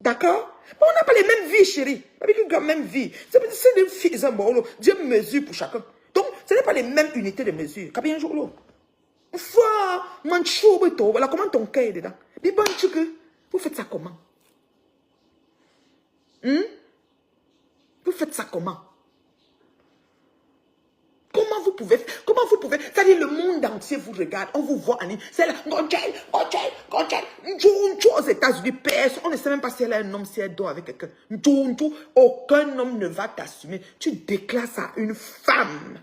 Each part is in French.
D'accord? Bon, on n'a pas les mêmes vies, chérie. Avec une même vie. C'est des filles, Dieu mesure pour chacun. Donc, ce n'est pas les mêmes unités de mesure. Combien de jours? Fois, manchou, voilà comment ton cœur est dedans. Mais bon, vous faites ça comment? Vous faites ça comment? Comment vous pouvez, c'est-à-dire le monde entier vous regarde, on vous voit, c'est là, aux États-Unis, on ne sait même pas si elle a un homme, si elle dort avec quelqu'un. Aucun homme ne va t'assumer. Tu déclares ça à une femme.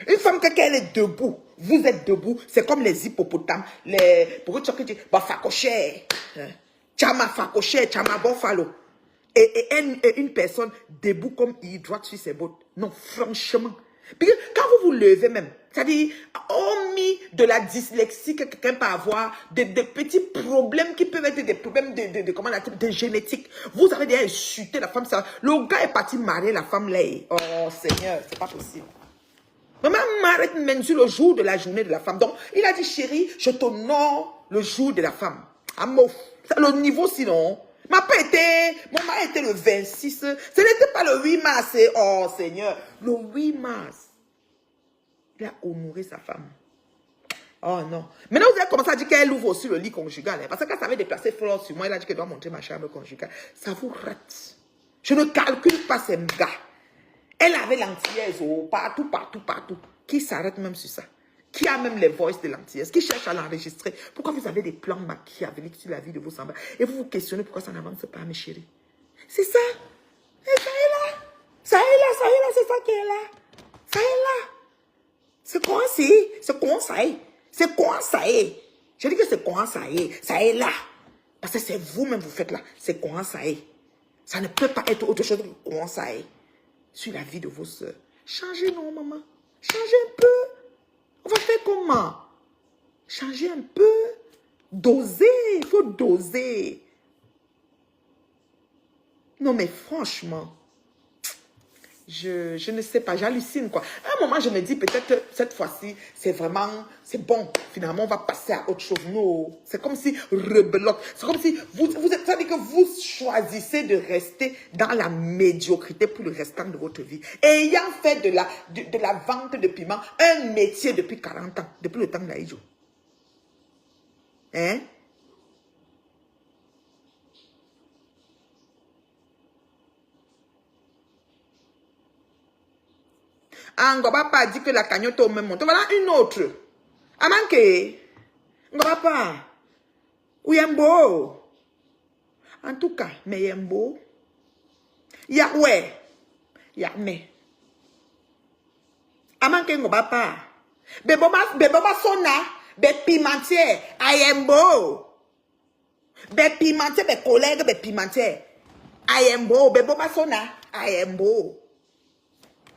Une femme, quand elle est debout, vous êtes debout, c'est comme les hippopotames, pourquoi tu dis, bah, facoché, chama facoché, chama bofalo. Et une personne debout comme il droite sur ses bottes. Non, franchement. Puis quand vous vous levez même, c'est-à-dire, hormis de la dyslexie que quelqu'un peut avoir, des petits problèmes qui peuvent être des problèmes de génétique. Vous avez déjà insulté la femme. Le gars est parti marier la femme là. Oh Seigneur, c'est pas possible. Maman m'arrête même sur le jour de la journée de la femme. Donc, il a dit, chérie, je t'honore le jour de la femme. Amour. Le niveau sinon. Mon mari était le 26. Ce n'était pas le 8 mars. Oh Seigneur. Le 8 mars. Il a honoré sa femme. Oh non. Maintenant, vous avez commencé à dire qu'elle ouvre aussi le lit conjugal. Parce que quand ça avait déplacé Flore sur moi, il a dit qu'elle doit monter ma chambre conjugale. Ça vous rate. Je ne calcule pas ces gars. Elle avait l'antillaise partout. Qui s'arrête même sur ça? Qui a même les voices de l'antillaise? Qui cherche à l'enregistrer? Pourquoi vous avez des plans machiavéliques sur la vie de vos semblables? Et vous vous questionnez pourquoi ça n'avance pas, mes chéris? C'est ça. Et ça est là. Ça est là, c'est ça qui est là. Ça est là. C'est quoi c'est? C'est quoi ça est? C'est quoi ça est? Je dis que c'est quoi ça est? Ça est là. Parce que c'est vous-même vous faites là. C'est quoi ça est? Ça ne peut pas être autre chose que quoi ça est. Sur la vie de vos soeurs. Changez, non, maman. Changez un peu. On va faire comment? Changez un peu. Doser. Il faut doser. Non, mais franchement, je ne sais pas. J'hallucine, quoi. À un moment, je me dis, peut-être cette fois-ci, c'est bon. Finalement, on va passer à autre chose. Non. C'est comme si rebelote. C'est comme si ça veut dire que vous choisissez de rester dans la médiocrité pour le restant de votre vie. Ayant fait de la vente de piment un métier depuis 40 ans. Depuis le temps de l'Aïdjo. Hein? Ngobapa a dit que la cagnotte au même montant. Voilà une autre. Amanke. Ngobapa. Uyembo. En tout cas, Meyembo. Yahweh. Yahmeh. Amanke Ngobapa. Beboba sona. Be pimentier. Ayembo. Be pimentier. Be collègue. Be pimentier. Ayembo. Beboba sona. Ayembo.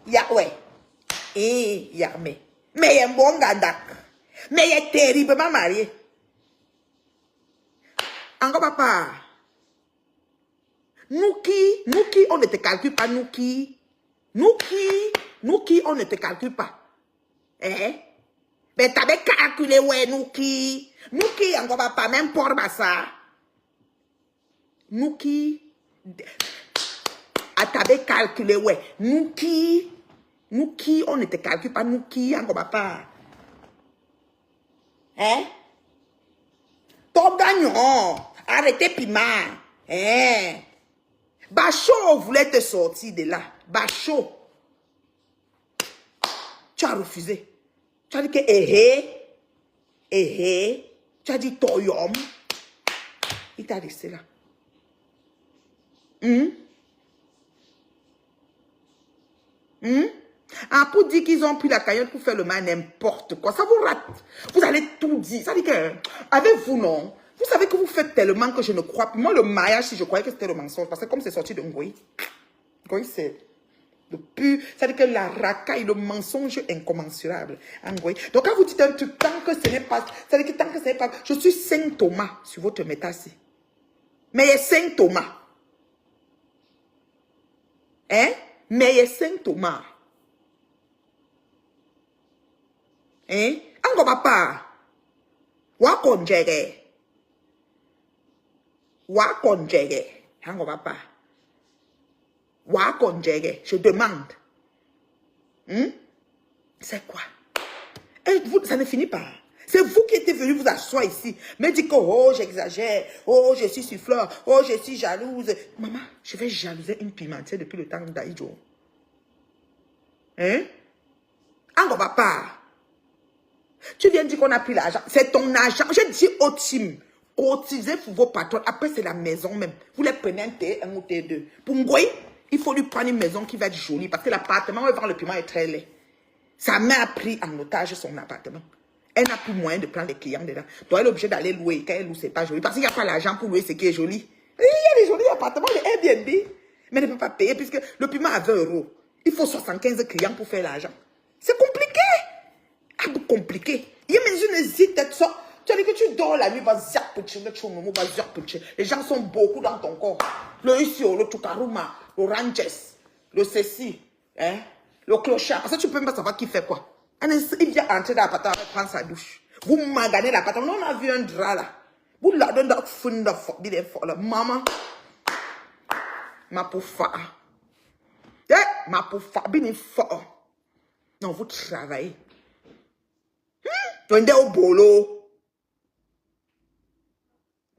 Yahweh. Yahmeh. Mais il est bon gandak. Mais il est terriblement marié. Encore papa. Nous qui, on ne te calcule pas, nous qui, on ne te calcule pas. Mais t'avais calculé, ouais, nous qui, encore papa, même pour ça. Nous qui, t'avais calculé, ouais, nous qui, on ne te calcule pas, nous qui, encore papa. Ton gagnant, arrêtez piment. Bachot voulait te sortir de là. Bachot. Tu as refusé. Tu as dit que tu as dit toyom. Il t'a laissé là. Pour dire qu'ils ont pris la cagnotte pour faire le mal, n'importe quoi. Ça vous rate. Vous allez tout dire. Ça dit que, avec vous, non. Vous savez que vous faites tellement que je ne crois plus. Moi, le mariage, si je croyais que c'était le mensonge, parce que comme c'est sorti de Ngoï, c'est le pur. Ça dit que la racaille, le mensonge incommensurable. Ngoï. Donc, quand vous dites un truc, tant que ce n'est pas, ça dit que tant que ce n'est pas, je suis Saint Thomas sur votre métassie. Mais il y a Saint Thomas. Mais il y a Saint Thomas. Ango papa. Wakonjere. On va pas. Je demande. C'est quoi? Et vous, ça ne finit pas. C'est vous qui êtes venu vous asseoir ici. Me dire que, oh, j'exagère. Oh, je suis souffleur. Oh, je suis jalouse. Maman, je vais jalouser une pimentière depuis le temps d'Aïdjo. Hein? On va pas. Tu viens dire qu'on a pris l'argent. C'est ton argent. Je dis au team, cotisez pour vos patrons. Après, c'est la maison même. Vous les prenez un T1 ou T2. Pour Ngoï, il faut lui prendre une maison qui va être jolie. Parce que l'appartement où il vend le piment est très laid. Sa mère a pris en otage son appartement. Elle n'a plus moyen de prendre les clients dedans. Donc, elle est obligée d'aller louer. Quand elle loue, c'est pas joli. Parce qu'il n'y a pas l'argent pour louer ce qui est joli. Il y a des jolis appartements de Airbnb. Mais elle ne peut pas payer puisque le piment a 20 €. Il faut 75 clients pour faire l'argent. C'est compliqué. Ah, compliqué. Il y a mes yeux n'hésitent à ça. Tu as dit que tu dors la nuit, les gens sont beaucoup dans ton corps. Le Isio, le Tukaruma, le Ranges, le Ceci, hein, le clochard. Parce que tu peux même pas savoir qui fait quoi. Il vient entrer dans l'appartement et prendre sa douche. Vous maganez l'appartement. On a vu un drap là. Vous la donnez dans le fond de la maman. Ma poufa. Ma poufa. Bini fort. Non, vous travaillez. Wende au bolo.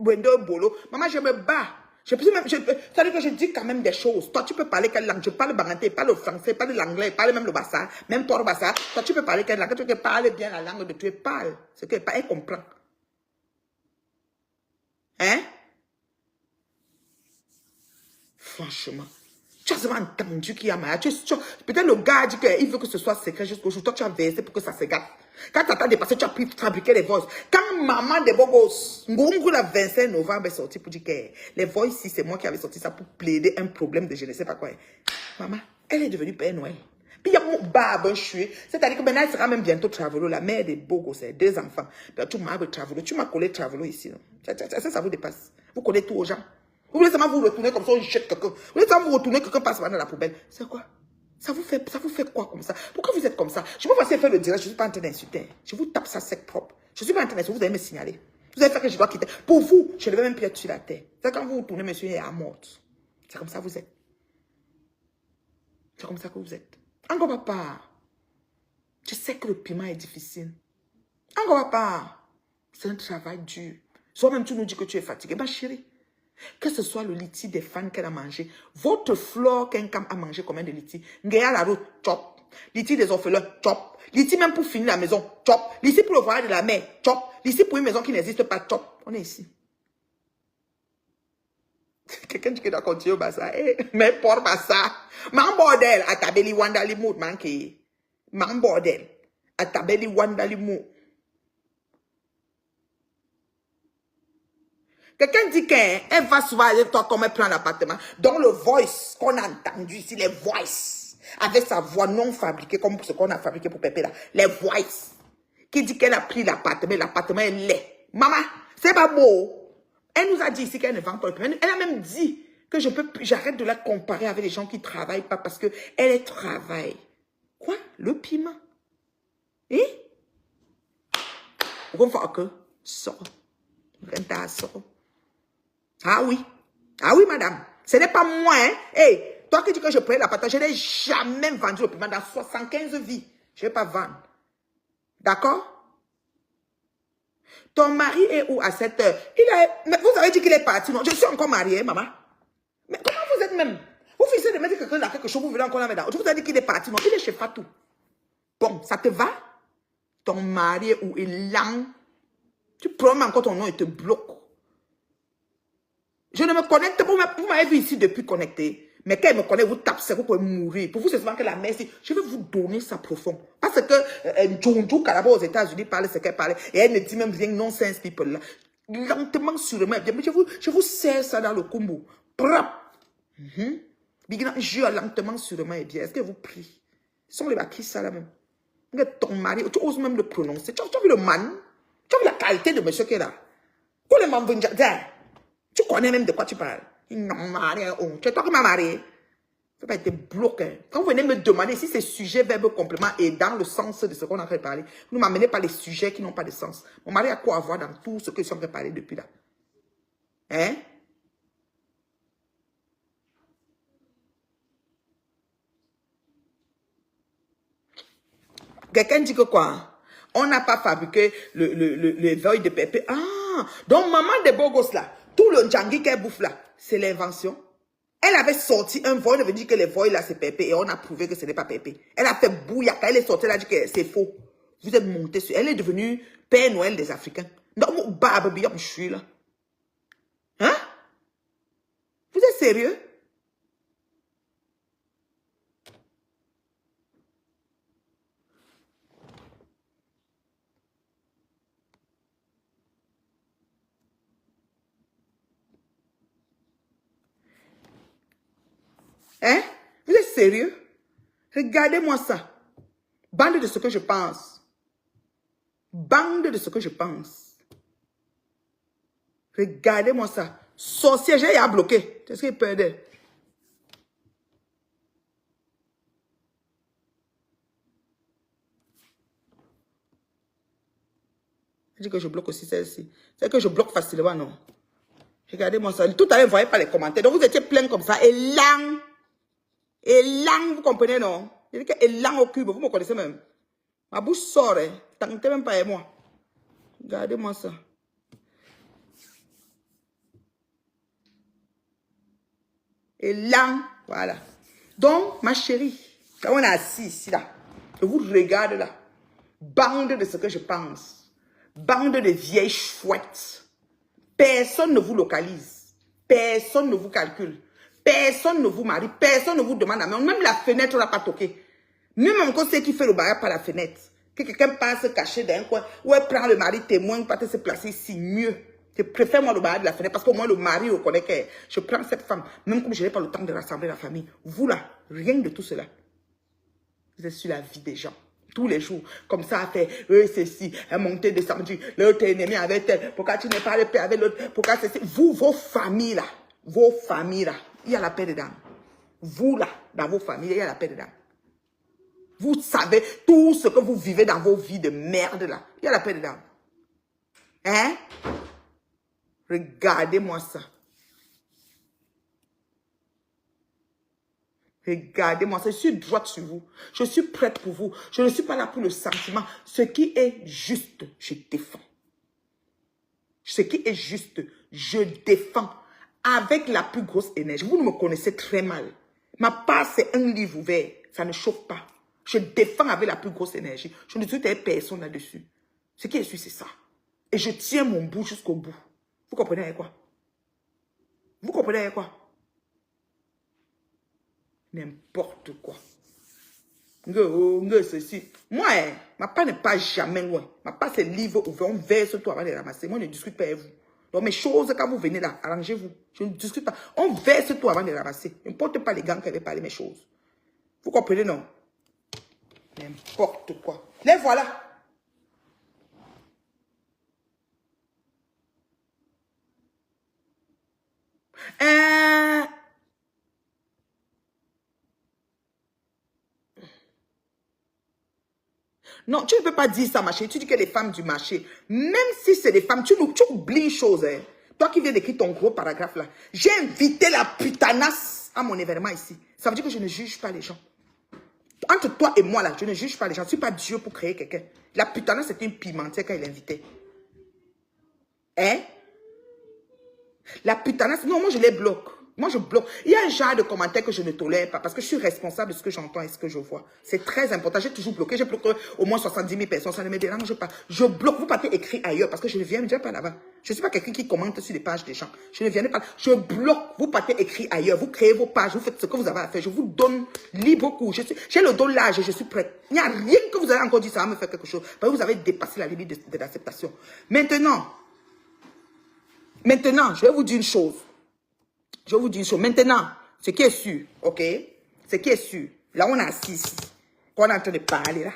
Wende au bolo. Maman, je me bats. Ça veut dire que je dis quand même des choses. Toi, tu peux parler quelle langue? Je parle baranté, parle le français, parle l'anglais, parle même le bassa, même port bassa. Toi, tu peux parler quelle langue? Tu peux parler bien la langue de tu parles. Ce qu'elle parle, elle comprend. Hein? Franchement. Tu as vraiment entendu qu'il y a mal. Peut-être le gars dit qu'il veut que ce soit secret jusqu'au jour. Toi, tu as versé pour que ça se gâte. Quand tu as dépassé, tu as pu fabriquer les voices. Quand maman de Bogos, Ngongo, le 25 novembre, est sorti pour dire que les voices ici, c'est moi qui avais sorti ça pour plaider un problème de je ne sais pas quoi. Maman, elle est devenue Père Noël. Puis il y a mon barbe choué. C'est-à-dire que maintenant, elle sera même bientôt Travelo, la mère de Bogos, c'est 2 enfants. Tu m'as Travelo, tu m'as collé Travelo ici. Ça vous dépasse. Vous collez tout aux gens. Vous voulez seulement vous retourner comme ça, on jette quelqu'un. Vous voulez seulement vous retourner, quelqu'un passe dans la poubelle. C'est quoi? Ça vous fait quoi comme ça? Pourquoi vous êtes comme ça? Je peux passer faire le direct, je ne suis pas en train d'insulter. Je vous tape ça sec propre. Je ne suis pas en train d'insulter, vous allez me signaler. Vous allez faire que je dois quitter. Pour vous, je ne vais même plus être sur la terre. C'est quand vous vous tournez, monsieur, il est à mort. C'est comme ça que vous êtes. C'est comme ça que vous êtes. Encore papa. Je sais que le piment est difficile. Encore papa. C'est un travail dur. Toi-même, tu nous dis que tu es fatigué. Ma chérie. Que ce soit le litchi des fans qu'elle a mangé, votre flore qu'un cam a mangé combien de litchi? Ngaya la route, chop. Litchi des orphelins, chop. Litchi même pour finir la maison, chop. Litchi pour le voyage de la mer, chop. Litchi pour une maison qui n'existe pas, chop. On est ici. Quelqu'un dit qu'il doit continuer au bassa. Mais pour bassa. Man bordel, à tabeli wandali mout, manqué. Man bordel, à tabeli wandali mout. Quelqu'un dit qu'elle va souvent avec toi comme elle prend l'appartement. Donc le voice qu'on a entendu ici, les voice, avec sa voix non fabriquée comme ce qu'on a fabriqué pour Pépé là. Les voice, qui dit qu'elle a pris l'appartement est laid. Maman, c'est pas beau. Elle nous a dit ici qu'elle ne vend pas le piment. Elle a même dit que j'arrête de la comparer avec les gens qui ne travaillent pas parce qu'elle travaille. Quoi? Le piment? Et? Vous comprenez que? Sort. Sort. Ah oui, madame. Ce n'est pas moi, hein. Hey, toi qui dis que je prends la patate, je n'ai jamais vendu le piment dans 75 vies. Je ne vais pas vendre. D'accord? Ton mari est où à cette heure? Mais vous avez dit qu'il est parti, non? Je suis encore mariée, maman. Mais comment vous êtes même? Vous finissez de mettre quelqu'un dans quelque chose, vous voulez encore la mettre dans. Je vous ai dit qu'il est parti, non? Il est chez Fatou. Bon, ça te va? Ton mari est où? Il est lent. Tu prends encore ton nom et te bloque. Je ne me connecte pas. Vous m'avez vu ici depuis connecté. Mais quand elle me connaît, vous tapez, vous pouvez mourir. Pour vous, c'est souvent que la mère, je vais vous donner ça profond. Parce que Njonjo Kalaba aux États-Unis parle ce qu'elle parle. Et elle ne dit même rien, nonsense people là. Lentement, sûrement. Je vous serre ça dans le combo. Je lentement, sûrement et bien. Est-ce que vous priez? Ils sont les bâtis, ça là même. Ton mari, tu oses même le prononcer. Tu as vu le man? Tu as vu la qualité de monsieur qui est là? Quoi le man veut dire? Tu connais même de quoi tu parles. Non, marié, c'est toi qui m'as marié. Il ne faut pas être bloqué. Quand vous venez me demander si c'est sujet, verbe, complément et dans le sens de ce qu'on est en train de parler, vous ne m'amenez pas les sujets qui n'ont pas de sens. Mon mari a quoi à voir dans tout ce que je suis en train de parler depuis là? Hein? Quelqu'un dit que quoi? On n'a pas fabriqué le voile de pépé. Ah, donc maman des beaux gosses là, tout le djangui qu'elle bouffe là, c'est l'invention. Elle avait sorti un voile, elle avait dit que les voiles là c'est pépé et on a prouvé que ce n'est pas pépé. Elle a fait bouillaka, elle est sortie, elle a dit que c'est faux. Vous êtes monté sur, elle est devenue Père Noël des Africains. Donc, barbe, je suis là. Hein? Vous êtes sérieux? Hein? Vous êtes sérieux? Regardez-moi ça. Bande de ce que je pense. Bande de ce que je pense. Regardez-moi ça. Sorcier, j'ai à bloquer. Qu'est-ce qu'il perdait? Je dis que je bloque aussi celle-ci. C'est que je bloque facilement, non? Regardez-moi ça. Tout à l'heure, vous ne voyez pas les commentaires. Donc, vous étiez plein comme ça. Élan. Élan, vous comprenez, non? Je dis que élan au cube. Vous me connaissez même. Ma bouche sort, hein. Tentez même pas avec moi. Regardez-moi ça. Élan. Voilà. Donc, ma chérie, quand on est assis ici, là, je vous regarde là. Bande de ce que je pense. Bande de vieilles chouettes. Personne ne vous localise. Personne ne vous calcule. Personne ne vous marie. Personne ne vous demande à main. Même la fenêtre n'a pas toqué. Même encore ceux qui fait le barrage par la fenêtre. Que quelqu'un passe caché dans un coin. Ou elle prend le mari témoin pour se placer ici. Mieux. Je préfère moi le barrage de la fenêtre parce qu'au moins le mari reconnaît que je prends cette femme. Même comme je n'ai pas le temps de rassembler la famille. Vous là, rien de tout cela. Vous êtes sur la vie des gens. Tous les jours, comme ça, a fait, ceci, un monté descendu, l'autre ennemi avec tel, pourquoi tu n'es pas le père avec l'autre, pourquoi ceci, vous, vos familles là, il y a la paix dedans. Vous là, dans vos familles, il y a la paix dedans. Vous savez, tout ce que vous vivez dans vos vies de merde là, il y a la paix dedans. Hein? Regardez-moi ça. Regardez-moi, je suis droite sur vous. Je suis prête pour vous. Je ne suis pas là pour le sentiment. Ce qui est juste, je défends. Ce qui est juste, je défends. Avec la plus grosse énergie. Vous me connaissez très mal. Ma part, c'est un livre ouvert. Ça ne chauffe pas. Je défends avec la plus grosse énergie. Je ne suis avec personne là-dessus. Ce qui est sûr, c'est ça. Et je tiens mon bout jusqu'au bout. Vous comprenez avec quoi? Vous comprenez avec quoi? N'importe quoi. Ceci. Moi, ma part n'est pas jamais loin. Ma part, c'est livre ouvert. On verse tout avant de les ramasser. Moi, je ne discute pas avec vous. Donc, mes choses, quand vous venez là, arrangez-vous. Je ne discute pas. On verse tout avant de les ramasser. N'importe pas les gants qui avaient parlé mes choses. Vous comprenez, non? N'importe quoi. Les voilà. Non, tu ne peux pas dire ça, ma chérie. Tu dis que les femmes du marché, même si c'est des femmes, tu oublies une chose. Hein. Toi qui viens d'écrire ton gros paragraphe là, j'ai invité la putanasse à mon événement ici. Ça veut dire que je ne juge pas les gens. Entre toi et moi là, je ne juge pas les gens. Je ne suis pas Dieu pour créer quelqu'un. La putanasse, c'était une pimentière quand il l'invitait. Hein? La putanasse, non, moi je les bloque. Moi je bloque. Il y a un genre de commentaires que je ne tolère pas parce que je suis responsable de ce que j'entends et ce que je vois. C'est très important. J'ai toujours bloqué. J'ai bloqué au moins 70 000 personnes. Ça ne me dérange pas. Je bloque. Vous partez écrire ailleurs parce que je ne viens déjà pas là-bas. Je ne suis pas quelqu'un qui commente sur les pages des gens. Je ne viens pas. Je bloque. Vous partez écrire ailleurs. Vous créez vos pages. Vous faites ce que vous avez à faire. Je vous donne libre cours. J'ai le dos large et je suis prête. Il n'y a rien que vous avez encore dit ça va me faire quelque chose. Parce que vous avez dépassé la limite de l'acceptation. Maintenant, je vais vous dire une chose. Je vais vous dire une chose. Maintenant, ce qui est sûr, ok? Ce qui est sûr, là on est assis ici. On est en train de parler là.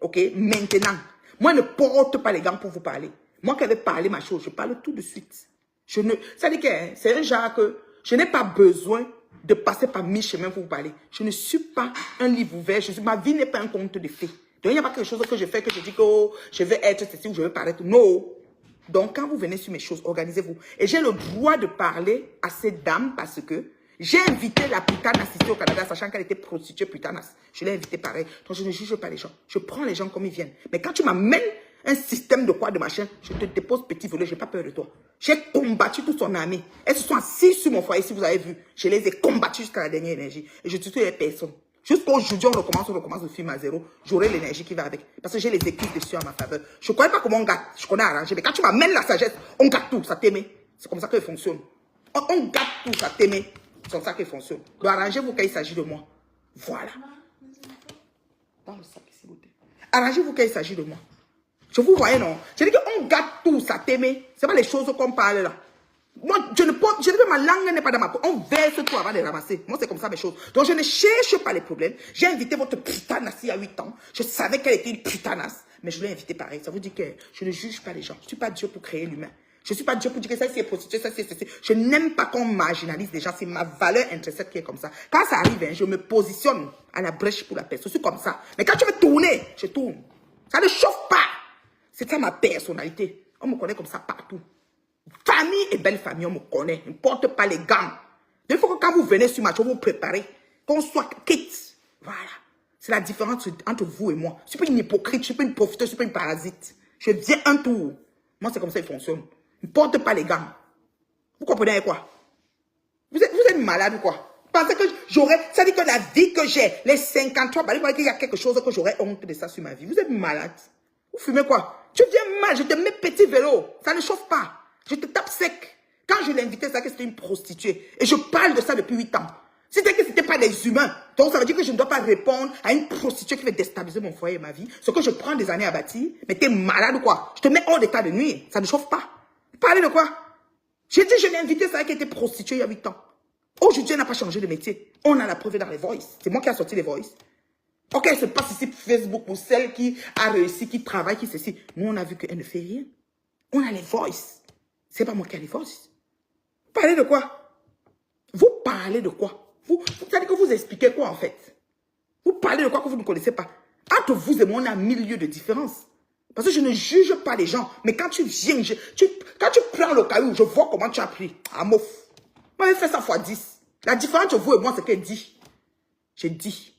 Ok? Maintenant, moi je ne porte pas les gants pour vous parler. Moi qui vais parler ma chose, je parle tout de suite. Ça veut dire que c'est un genre que je n'ai pas besoin de passer par 1000 chemins pour vous parler. Je ne suis pas un livre ouvert. Ma vie n'est pas un conte de fées. Donc il n'y a pas quelque chose que je fais que je dis que oh, je vais être ceci ou je vais paraître. Non. Donc, quand vous venez sur mes choses, organisez-vous. Et j'ai le droit de parler à cette dame parce que J'ai invité la putanas ici au Canada, sachant qu'elle était prostituée putanas. Je l'ai invitée pareil. Donc, je ne juge pas les gens. Je prends les gens comme ils viennent. Mais quand tu m'amènes un système de quoi, de machin, je te dépose petit volet, je n'ai pas peur de toi. J'ai combattu toute son armée. Elles se sont assises sur mon foyer, si vous avez vu. Je les ai combattues jusqu'à la dernière énergie. Et je tue toutes les personnes. Jusqu'aujourd'hui, on recommence le film à zéro. J'aurai l'énergie qui va avec. Parce que j'ai les équipes dessus en ma faveur. Je ne connais pas comment on gâte. Je connais arranger. Mais quand tu m'amènes la sagesse, on gâte tout. Ça t'aime. C'est comme ça que ça fonctionne. On gâte tout. Ça t'aime. C'est comme ça que ça fonctionne. Donc arrangez-vous quand il s'agit de moi. Voilà. Dans le sac ici, s'il vous plaît. Arrangez-vous quand il s'agit de moi. Je vous voyais, non? Je dis qu'on gâte tout. Ça t'aime. Ce n'est pas les choses qu'on parle là. Moi, je ne peux, ma langue n'est pas dans ma peau. On verse tout avant de ramasser. Moi, c'est comme ça mes choses. Donc, je ne cherche pas les problèmes. J'ai invité votre putanasse il y a 8 ans. Je savais qu'elle était une putanasse. Mais je l'ai invitée pareil. Ça vous dit que je ne juge pas les gens. Je ne suis pas Dieu pour créer l'humain. Je ne suis pas Dieu pour dire que ça c'est prostitué, ça c'est ceci. Je n'aime pas qu'on marginalise les gens. C'est ma valeur intrinsèque qui est comme ça. Quand ça arrive, hein, je me positionne à la brèche pour la personne. Je suis comme ça. Mais quand tu veux tourner, je tourne. Ça ne chauffe pas. C'est ça ma personnalité. On me connaît comme ça partout. Famille et belle famille, on me connaît. Ne porte pas les gants. Il faut que quand vous venez sur ma chose, vous vous préparez. Qu'on soit quitte. Voilà. C'est la différence entre vous et moi. Je ne suis pas une hypocrite, je ne suis pas une profiteuse, je ne suis pas une parasite. Je viens un tour. Moi, c'est comme ça qu'il fonctionne. Ne porte pas les gants. Vous comprenez quoi? Vous êtes malade ou quoi? Pensez que j'aurais... Ça dit que la vie que j'ai, les 53 balles, il y a quelque chose que j'aurais honte de ça sur ma vie. Vous êtes malade. Vous fumez quoi? Tu viens mal, je te mets petit vélo. Ça ne chauffe pas. Je te tape sec. Quand je l'ai invité, c'est que c'était une prostituée. Et je parle de ça depuis 8 ans. C'était que ce n'était pas des humains. Donc ça veut dire que je ne dois pas répondre à une prostituée qui va déstabiliser mon foyer et ma vie. Ce que je prends des années à bâtir. Mais t'es malade ou quoi? Je te mets hors d'état de nuit. Ça ne chauffe pas. Parlez de quoi? J'ai dit, je l'ai invité, c'est vrai qu'elle était prostituée il y a 8 ans. Aujourd'hui, elle n'a pas changé de métier. On a la preuve dans les voices. C'est moi qui ai sorti les voices. Ok, elle se passe ici Facebook pour celle qui a réussi, qui travaille, qui ceci. Nous, on a vu qu'elle ne fait rien. On a les voices. C'est pas moi qui ai les voices. Vous parlez de quoi? Vous parlez de quoi? Vous savez que vous expliquez quoi en fait? Vous parlez de quoi que vous ne connaissez pas? Entre vous et moi, on a 1000 lieues de différence. Parce que je ne juge pas les gens. Mais quand tu viens, quand tu prends le caillou, je vois comment tu as pris. Ah, mouf. Moi, j'ai fait ça fois 10. La différence entre vous et moi, c'est qu'elle dit. J'ai dit.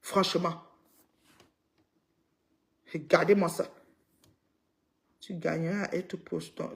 Franchement. Regardez-moi ça. Tu gagneras à être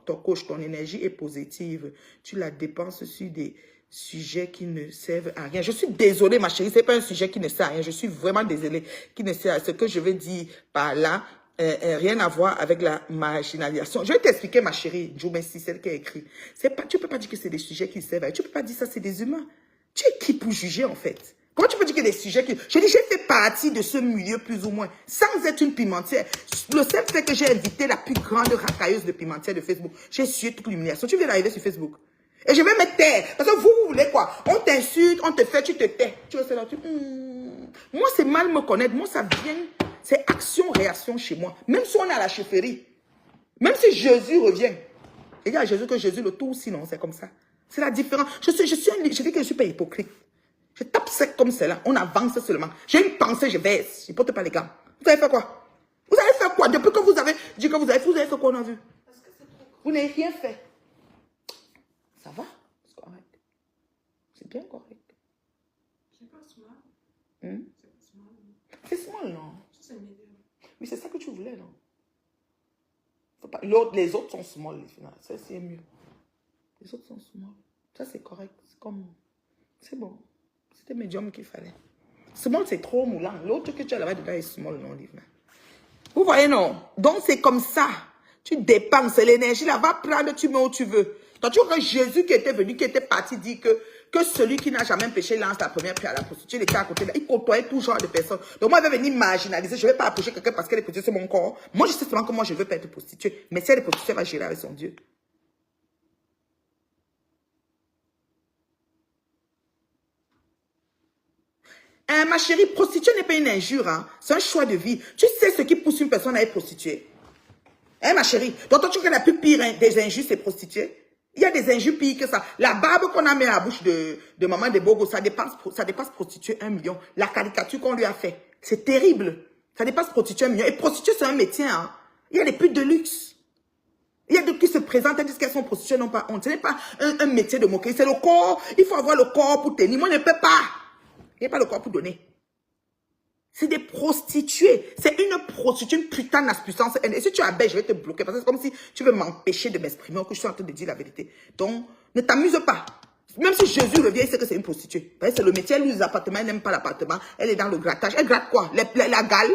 ton coach, ton énergie est positive. Tu la dépenses sur des sujets qui ne servent à rien. Je suis désolée, ma chérie, ce n'est pas un sujet qui ne sert à rien. Je suis vraiment désolée qui ne sert à rien. Ce que je veux dire par là, rien à voir avec la marginalisation. Je vais t'expliquer, ma chérie, Djoumé, si c'est elle qui a écrit. Tu ne peux pas dire que c'est des sujets qui servent à rien. Tu ne peux pas dire ça, c'est des humains. Tu es qui pour juger, en fait? Comment tu peux dire qu'il y a des sujets qui... Je dis, j'ai fait partie de ce milieu plus ou moins, sans être une pimentière. Le seul fait que j'ai invité la plus grande racailleuse de pimentière de Facebook, j'ai sué toute l'humiliation. Tu viens d'arriver sur Facebook. Et je vais me taire. Parce que vous voulez quoi? On t'insulte, on te fait, tu te tais. Tu vois, c'est là, Moi, c'est mal me connaître. Moi, ça vient... C'est action-réaction chez moi. Même si on est à la chefferie. Même si Jésus revient. Et il y a Jésus que Jésus le tout, sinon, c'est comme ça. C'est la différence. Je dis que je ne suis pas hypocrite. Je tape sec comme cela. On avance seulement. J'ai une pensée, je baisse. Je ne porte pas les gants. Vous avez fait quoi? Vous avez fait quoi? Depuis que vous avez dit que vous avez fait quoi, on a vu? Vous n'avez rien fait. Ça va? C'est correct. C'est bien correct. C'est pas small. C'est small, non? C'est medium. Oui, c'est ça que tu voulais, non? Les autres sont small, ça c'est mieux. Les autres sont small. Ça c'est correct. C'est comme... C'est bon. C'était médium qu'il fallait. Small, c'est trop moulant. L'autre que tu as là-bas dedans est small, non, Livna. Vous voyez, non? Donc, c'est comme ça. Tu dépenses l'énergie, là, va prendre, tu mets où tu veux. Donc, tu vois que Jésus qui était venu, qui était parti, dit que celui qui n'a jamais péché lance la première pierre à la prostituée. Il était à côté, là. Il côtoyait tout genre de personnes. Donc, moi, je vais venir marginaliser. Je ne vais pas approcher quelqu'un parce qu'elle est prostituée, c'est mon corps. Moi, je sais seulement que moi, je ne veux pas être prostituée. Mais si elle est prostituée, elle va gérer avec son Dieu. Ma chérie, prostituée n'est pas une injure, hein. C'est un choix de vie. Tu sais ce qui pousse une personne à être prostituée. Hein, ma chérie? Donc, toi, tu vois que la plus pire des injures, c'est prostituée. Il y a des injures pires que ça. La barbe qu'on a mis à la bouche de maman de Bogo, ça dépasse prostituée 1 million. La caricature qu'on lui a fait, c'est terrible. Ça dépasse prostituée 1 million. Et prostituée, c'est un métier, hein. Il y a des putes de luxe. Il y a d'autres qui se présentent et disent qu'elles sont prostituées, n'ont pas honte. Ce n'est pas un métier de moquerie, c'est le corps. Il faut avoir le corps pour tenir. Moi, je ne peux pas. Il n'y a pas le corps pour donner. C'est des prostituées. C'est une prostituée, une putain d'assistance. Et si tu abaisses, je vais te bloquer. Parce que c'est comme si tu veux m'empêcher de m'exprimer ou que je suis en train de dire la vérité. Donc, ne t'amuse pas. Même si Jésus revient, il sait que c'est une prostituée. C'est le métier, elle loue les appartements, elle n'aime pas l'appartement. Elle est dans le grattage. Elle gratte quoi? La gale,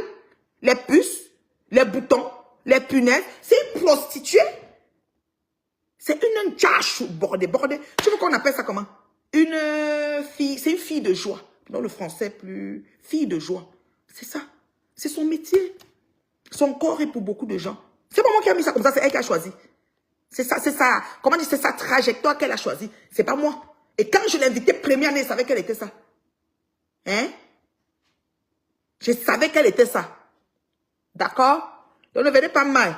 les puces, les boutons, les punaises. C'est une prostituée. C'est une tâche bordée. Tu veux qu'on appelle ça comment? Une fille, c'est une fille de joie. Dans le français, plus fille de joie. C'est ça. C'est son métier. Son corps est pour beaucoup de gens. C'est pas moi qui a mis ça comme ça, c'est elle qui a choisi. C'est ça, comment dire, c'est sa trajectoire qu'elle a choisie. C'est pas moi. Et quand je l'ai invitée première année, je savais qu'elle était ça. Hein? Je savais qu'elle était ça. D'accord? Donc ne venez pas mal.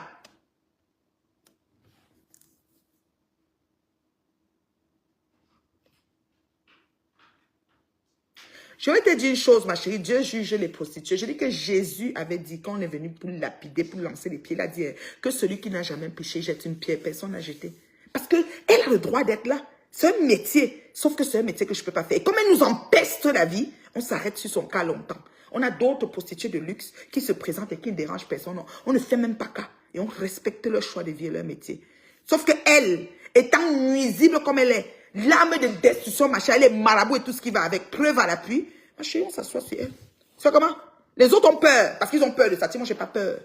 Je vais te dire une chose, ma chérie. Dieu juge les prostituées. Je dis que Jésus avait dit qu'on est venu pour lapider, pour lancer les pieds. Il a dit que celui qui n'a jamais péché jette une pierre. Personne n'a jeté. Parce qu'elle a le droit d'être là. C'est un métier. Sauf que c'est un métier que je ne peux pas faire. Et comme elle nous empeste la vie, on s'arrête sur son cas longtemps. On a d'autres prostituées de luxe qui se présentent et qui ne dérangent personne. On ne fait même pas cas. Et on respecte leur choix de vie et leur métier. Sauf qu'elle, étant nuisible comme elle est, l'âme de destruction, machin, elle est marabout et tout ce qui va avec, preuve à l'appui. Ma chérie, on s'assoit sur elle. C'est comment? Les autres ont peur, parce qu'ils ont peur de ça. Moi, je n'ai pas peur.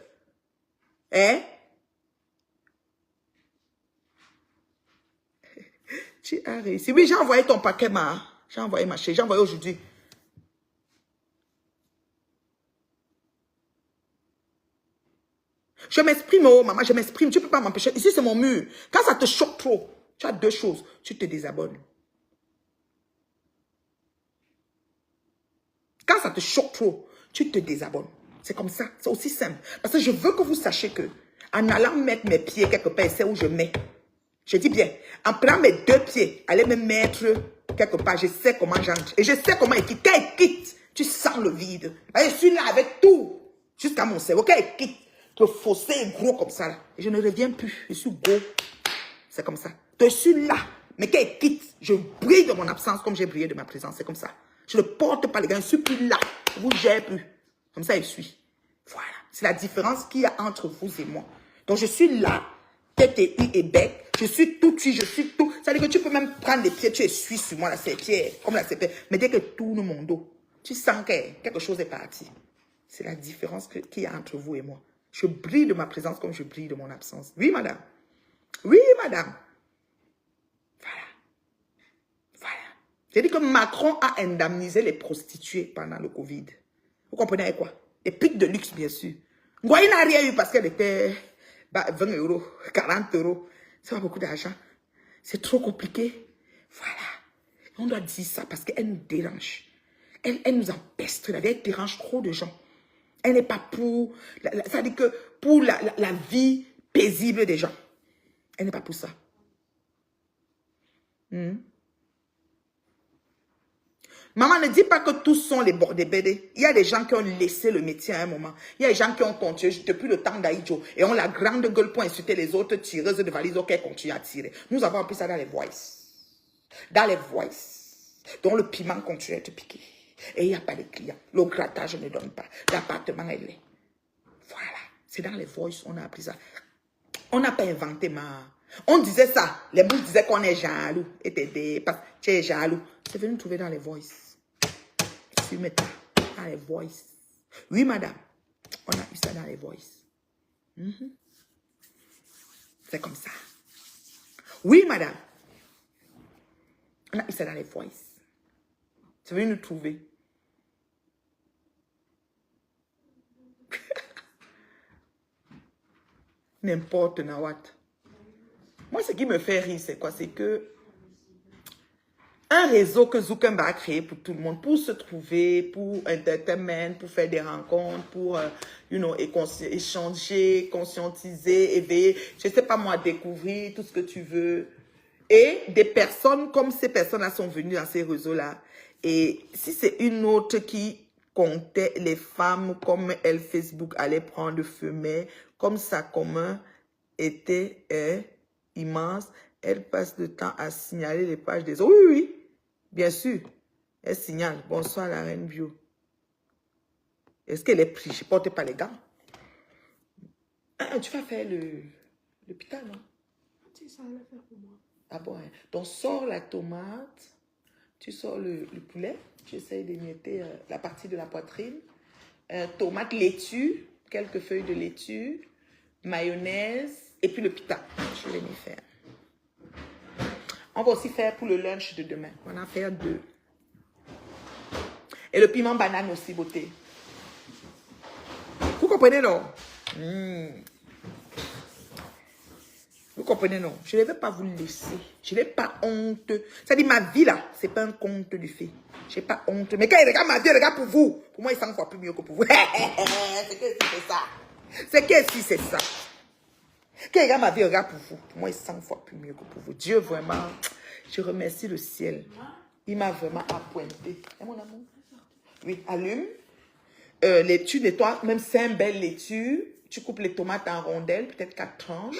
Hein? Tu as réussi. Oui, j'ai envoyé ton paquet, ma. J'ai envoyé ma chérie. J'ai envoyé aujourd'hui. Je m'exprime, oh maman, je m'exprime. Tu ne peux pas m'empêcher. Ici, c'est mon mur. Quand ça te choque trop, tu as deux choses. Tu te désabonnes. Quand ça te choque trop, tu te désabonnes. C'est comme ça. C'est aussi simple. Parce que je veux que vous sachiez que, en allant mettre mes pieds quelque part, c'est où je mets. Je dis bien, en prenant mes deux pieds, aller me mettre quelque part, je sais comment j'entre. Et je sais comment il quitte. Quand il quitte, tu sens le vide. Je suis là avec tout, jusqu'à mon cerveau. Quand il quitte, le fossé est gros comme ça. Là. Et je ne reviens plus. Je suis gros. C'est comme ça. Je suis là. Mais quand il quitte, je brille de mon absence comme j'ai brillé de ma présence. C'est comme ça. Je ne porte pas les gars. Je ne suis plus là. Je ne vous gère plus. Comme ça, je suis. Voilà. C'est la différence qu'il y a entre vous et moi. Donc, je suis là. Tête et et bec. Je suis tout cuit. Je suis tout. Ça veut dire que tu peux même prendre les pieds. Tu essuies sur moi la serpillère. Comme la serpillère. Mais dès que tu tournes mon dos, tu sens que quelque chose est parti. C'est la différence qu'il y a entre vous et moi. Je brille de ma présence comme je brille de mon absence. Oui, madame. Oui, madame. Voilà. Voilà. J'ai dit que Macron a indemnisé les prostituées pendant le Covid. Vous comprenez avec quoi? Les pics de luxe, bien sûr. Ngoï n'a rien eu parce qu'elle était 20 €, 40 €. C'est pas beaucoup d'argent. C'est trop compliqué. Voilà. On doit dire ça parce qu'elle nous dérange. Elle nous empeste la vie. Elle dérange trop de gens. Elle n'est pas pour, ça dit que pour la vie paisible des gens. Elle n'est pas pour ça. Maman, ne dis pas que tous sont les bordés bédés. Il y a des gens qui ont laissé le métier à un moment. Il y a des gens qui ont continué depuis le temps d'Aïdjo et ont la grande gueule pour insulter les autres tireuses de valises auxquelles continuent à tirer. Nous avons appris ça dans les voices. Dans les voices. Donc le piment continue à te piquer. Et il n'y a pas de clients. Le grattage ne donne pas. L'appartement est laid. Voilà. C'est dans les voices on a appris ça. On n'a pas inventé ma... On disait ça. Les bouches disaient qu'on est jaloux. Et tu es jaloux. C'est venu trouver dans les voices. Sur mes tas. Dans les voices. Oui, madame. On a eu ça dans les voices. C'est comme ça. Oui, madame. On a eu ça dans les voices. C'est venu nous trouver. N'importe Nawat. Moi, ce qui me fait rire, c'est quoi? C'est que un réseau que Zuckerberg a créé pour tout le monde, pour se trouver, pour entertainment, pour faire des rencontres, pour, échanger, conscientiser, éveiller, je ne sais pas moi, découvrir tout ce que tu veux. Et des personnes comme ces personnes-là sont venues dans ces réseaux-là. Et si c'est une autre qui comptait les femmes comme elle, Facebook allait prendre fumée, comme ça commun, est immense. Elle passe le temps à signaler les pages des autres. Oui, oui, oui. Bien sûr. Elle signale. Bonsoir, la reine bio. Est-ce qu'elle est prise? Je ne porte pas les gants. Ah, tu vas faire l'hôpital, non? Si, ça allait faire pour moi. Ah bon, hein. Donc, sors la tomate. Tu sors le poulet. Tu essayes d'émietter la partie de la poitrine. Tomate, laitue. Quelques feuilles de laitue. Mayonnaise. Et puis le pita. Je vais venir faire. On va aussi faire pour le lunch de demain. On va en faire 2. Et le piment banane aussi, beauté. Vous comprenez, non? Vous comprenez, non? Je ne vais pas vous laisser. Je n'ai pas honte. Ça dit, ma vie, là, ce n'est pas un conte de fées. Je n'ai pas honte. Mais quand il regarde ma vie, il regarde pour vous. Pour moi, il 100 fois plus mieux que pour vous. C'est que si c'est ça. C'est que si c'est ça. Quand il regarde ma vie, il regarde pour vous. Pour moi, il 100 fois plus mieux que pour vous. Dieu, vraiment, je remercie le ciel. Il m'a vraiment appointé. Et mon amour? Oui, allume. Tu nettoies, même 5 belles laitues. Tu coupes les tomates en rondelles, peut-être 4 tranches.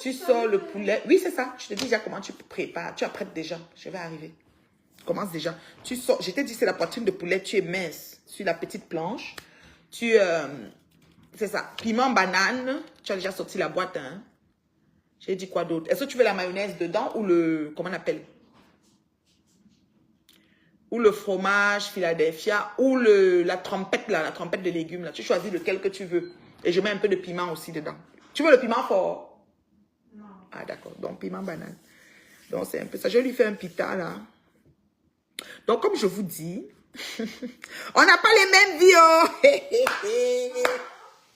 Tu sors le poulet. Oui, c'est ça. Je te dis déjà comment tu prépares. Tu apprêtes déjà. Je vais arriver. Commence déjà. Tu sors. Je t'ai dit, c'est la poitrine de poulet. Tu es mince sur la petite planche. C'est ça. Piment banane. Tu as déjà sorti la boîte. Hein? J'ai dit quoi d'autre? Est-ce que tu veux la mayonnaise dedans ou le... Comment on appelle? Ou le fromage Philadelphia. Ou la trompette, là. La trompette de légumes, là. Tu choisis lequel que tu veux. Et je mets un peu de piment aussi dedans. Tu veux le piment fort? Non. Ah, d'accord. Donc, piment banane. Donc, c'est un peu ça. Je lui fais un pita, là. Donc, comme je vous dis, on n'a pas les mêmes vies, oh!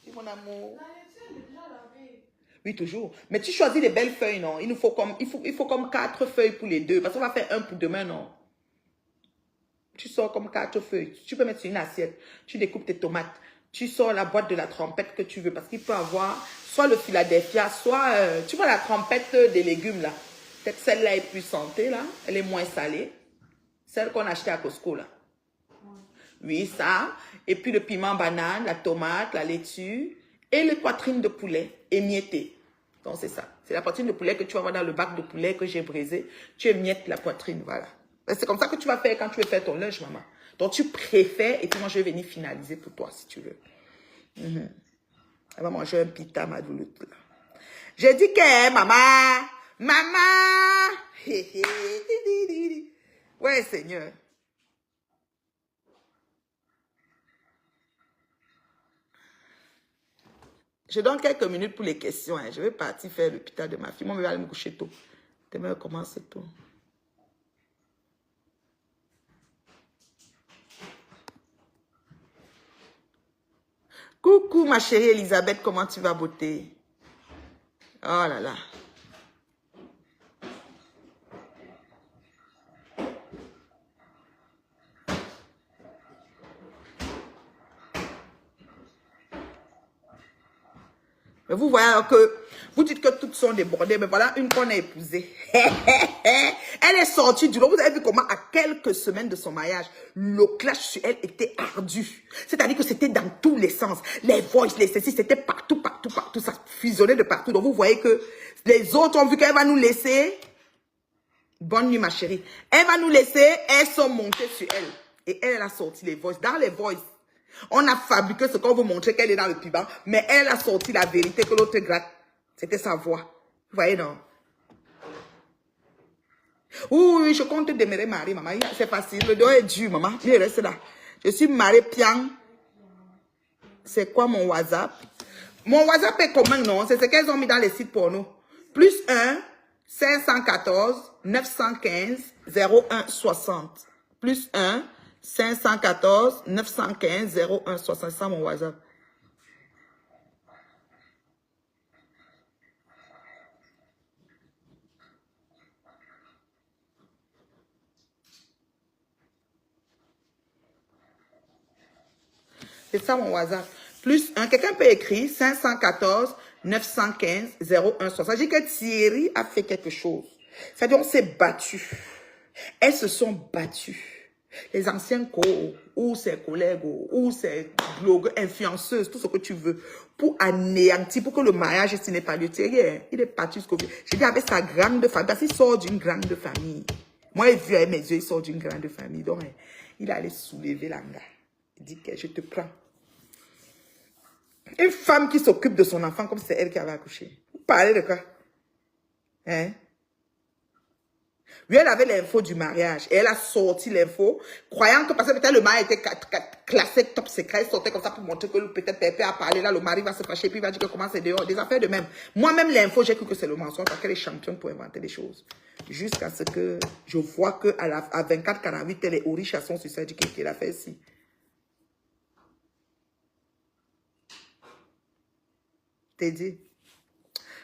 C'est mon amour. La laitue, elle est déjà lavée. Oui, toujours. Mais tu choisis les belles feuilles, non? Il faut comme 4 feuilles pour les 2. Parce qu'on va faire un pour demain, non? Tu sors comme 4 feuilles. Tu peux mettre sur une assiette. Tu découpes tes tomates. Tu sors la boîte de la trompette que tu veux. Parce qu'il peut avoir soit le Philadelphia, soit... tu vois la trompette des légumes, là. Peut-être celle-là est plus santé, là. Elle est moins salée. Celle qu'on a achetée à Costco, là. Oui, ça. Et puis le piment banane, la tomate, la laitue. Et les poitrines de poulet émiettées. Donc, c'est ça. C'est la poitrine de poulet que tu vas avoir dans le bac de poulet que j'ai braisé. Tu émiettes la poitrine, voilà. C'est comme ça que tu vas faire quand tu veux faire ton lunch, maman. Donc, tu préfères, et puis moi, je vais venir finaliser pour toi, si tu veux. Elle va manger un pita, ma douloute, là. J'ai dit que, maman, maman, ouais, Seigneur. Je donne quelques minutes pour les questions. Hein. Je vais partir faire le pita de ma fille. Moi, je vais aller me coucher tôt. Demain, je commence tôt. Coucou ma chérie Elisabeth, comment tu vas, beauté? Oh là là. Mais vous voyez que, vous dites que toutes sont débordées, mais voilà une qu'on a épousée. Elle est sortie du lot. Vous avez vu comment, à quelques semaines de son mariage, le clash sur elle était ardu. C'est-à-dire que c'était dans tous les sens. Les voices, les ceci, c'était partout, partout, partout. Ça fusionnait de partout. Donc vous voyez que les autres ont vu qu'elle va nous laisser. Bonne nuit, ma chérie. Elle va nous laisser. Elles sont montées sur elle. Et elle a sorti les voices. Dans les voices, on a fabriqué ce qu'on veut montrer qu'elle est dans le piment, mais elle a sorti la vérité que l'autre gratte. C'était sa voix. Vous voyez, non? Oui, je compte demeurer mariée, maman. C'est facile. Le dos est dur, maman. Il reste là. Je suis mariée pian. C'est quoi mon WhatsApp? Mon WhatsApp est commun, non? C'est ce qu'elles ont mis dans les sites porno. Plus 1 514 915 0160. Plus 1 514 915 0160. C'est ça mon WhatsApp. C'est ça mon WhatsApp. Plus 1. Quelqu'un peut écrire 514 915 0160. Ça dit que Thierry a fait quelque chose. C'est-à-dire on s'est battu. Elles se sont battues. Les anciens co ou ses collègues ou ses blogueurs, influenceuses, tout ce que tu veux, pour anéantir, pour que le mariage ici n'ait pas lieu. Thierry, il est parti jusqu'au bout. J'ai dit avec sa grande famille, parce qu'il sort d'une grande famille. Moi, j'ai vu avec mes yeux, il sort d'une grande famille. Donc, il allait soulever l'anga. Il dit que je te prends. Une femme qui s'occupe de son enfant comme si c'est elle qui avait accouché. Vous parlez de quoi? Hein? Oui, elle avait l'info du mariage et elle a sorti l'info, croyant que parce que peut-être le mari était classé top secret, il sortait comme ça pour montrer que peut-être Pépé a parlé, là le mari va se fâcher, puis il va dire que comment c'est dehors, des affaires de même. Moi-même, l'info, j'ai cru que c'est le mensonge parce qu'elle est championne pour inventer des choses. Jusqu'à ce que je vois qu'à à 24-48, elle est riche à son succès, dit qu'elle a fait ici. T'es dit?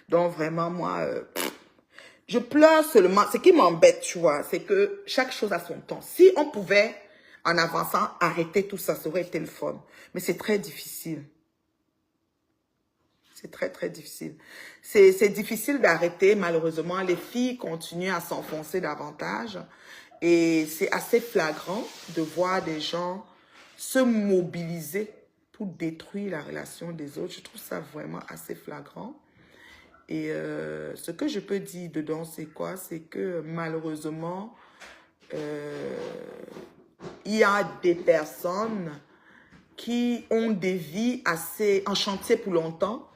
Donc vraiment, moi... je pleure seulement. Ce qui m'embête, tu vois, c'est que chaque chose a son temps. Si on pouvait, en avançant, arrêter tout ça, ça aurait été le fun. Mais c'est très difficile. C'est très, très difficile. C'est difficile d'arrêter, malheureusement. Les filles continuent à s'enfoncer davantage. Et c'est assez flagrant de voir des gens se mobiliser pour détruire la relation des autres. Je trouve ça vraiment assez flagrant. Et ce que je peux dire dedans, c'est quoi? C'est que malheureusement, il y a des personnes qui ont des vies assez en chantier pour longtemps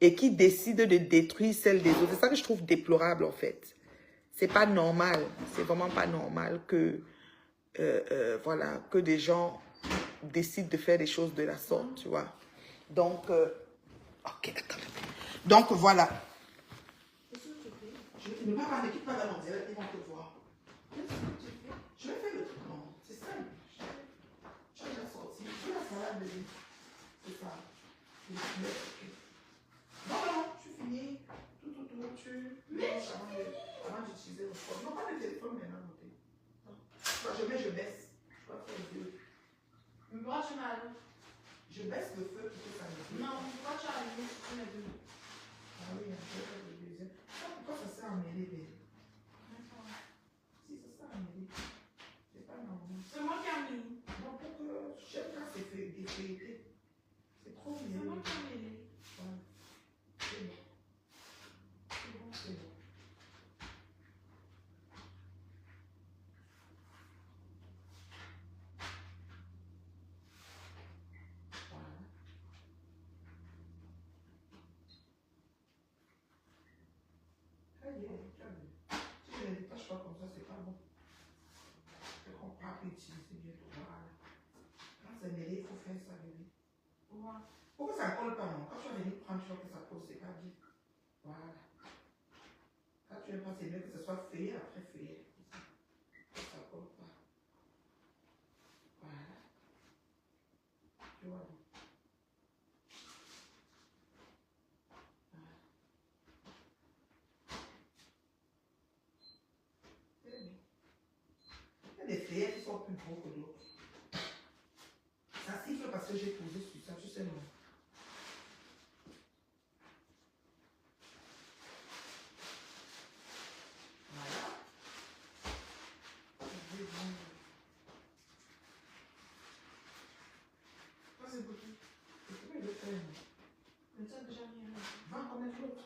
et qui décident de détruire celles des autres. C'est ça que je trouve déplorable en fait. C'est pas normal. C'est vraiment pas normal que, voilà, que des gens décident de faire des choses de la sorte, tu vois. Donc, ok, d'accord. Donc, voilà. Ne pas parler, quitte pas dans mon direct, ils vont te voir. Je vais faire le truc, non, c'est simple. J'ai déjà sorti. C'est la salade de vie. C'est ça. Non, non, je suis fini. Tout, mais avant d'utiliser le phone. Non, pas le téléphone maintenant, notez. Je baisse. Je dois faire le deux. Mais pourquoi tu m'as allumé? Je baisse le feu pour que ça me dise. Non, pourquoi tu as allumé si tu m'as donné? Ah oui, je vais faire le deuxième. Pourquoi ça s'est emmêlé, bébé? Si ça s'est emmêlé. C'est pas normal. C'est moi qui ai mis. Non, pour que j'aime quand c'est défeuilleté. C'est trop bien. C'est moi qui ai mis. Voilà. C'est bon. C'est bon, c'est bon. Voilà. Très bien, tu as vu. Si je ne les détache pas comme ça, c'est pas bon. Je comprends pas utiliser bien. Voilà. Quand c'est mêlé, il faut faire ça, bébé. Pourquoi? Pourquoi ça ne colle pas, non? Quand tu vas venir prendre, tu vois que ça colle, c'est pas bien. Voilà. Quand tu veux pas, c'est mieux que ce soit feuillé, après feuillé. Ça ne colle pas. Voilà. Tu vois. Voilà. C'est bien. Il y a des feuillets qui sont plus gros que d'autres. Ça siffle parce que j'ai posé sur ça, tu sais, non? Voilà. Ça, c'est beaucoup. C'est quoi le faire? Mais tu as déjà mis un. Va connaître l'autre.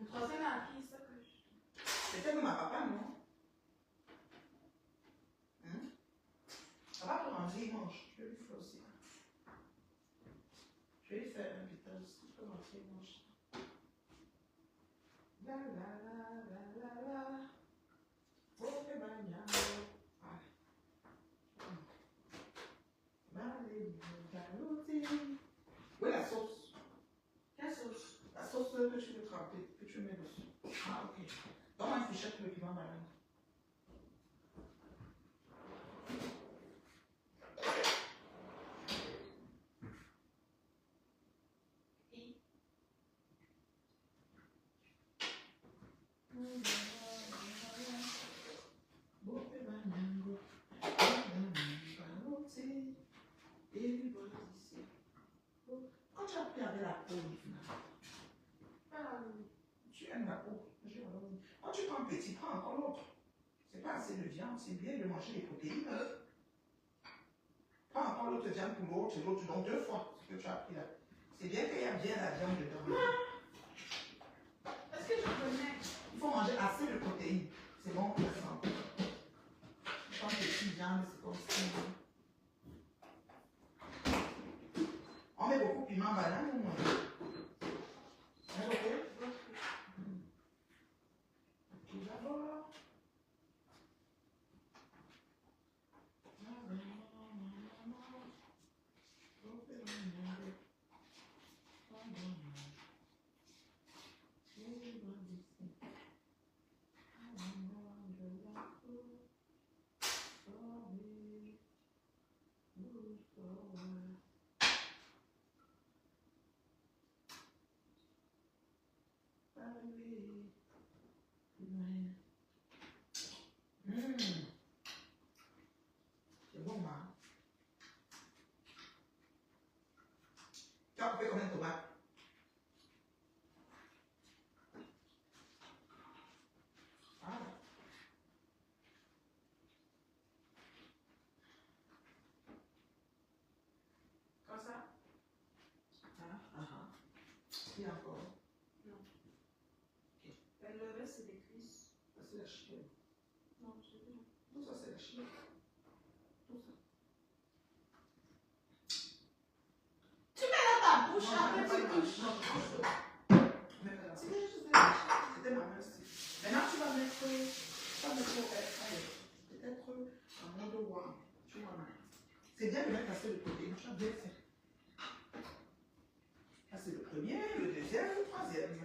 Le troisième a appris ça que je. C'était de ma papa, non? Ça va te ranger, il mange. Je vais lui faire aussi. Je vais lui faire un petit aussi. Je peux manger, il mange. La la la. Oh, c'est bien. Oui, la sauce. Quelle sauce? La sauce que tu veux tremper, que tu mets dessus. Ah, ok. Donne-moi une fichette le piment malin. Quand tu as pris avec la peau, tu aimes la peau. Quand tu prends petit, prends encore l'autre. C'est pas assez de viande, c'est bien de manger les protéines. Pas encore l'autre viande pour l'autre, l'autre, donc 2 fois ce que tu as pris là. C'est bien qu'il y a bien la viande dedans. Est-ce que je connais? Il faut manger assez de protéines. C'est bon pour la santé. Quand c'est petite viande, c'est comme ça. On met beaucoup de piment banane ou moins? On met beaucoup? Tout d'abord. C'est bon, hein? Tu as coupé combien de tomates? Ah. Comme ça? Il y a encore. Non. Le reste, c'est des cuisses. Ça, c'est la chienne. Non, c'est bien. Tout ça, c'est la chienne. Tout ça. Tu mets dans ta bouche, Non, après pas tu de touches. non, touche. Même là. C'était juste de la chair. C'était ma main aussi. Maintenant, tu vas mettre au peut-être en mode warm. Tu vois, c'est bien de mettre assez de protéines. Tu as bien fait. Ça, c'est le premier, le deuxième, le troisième.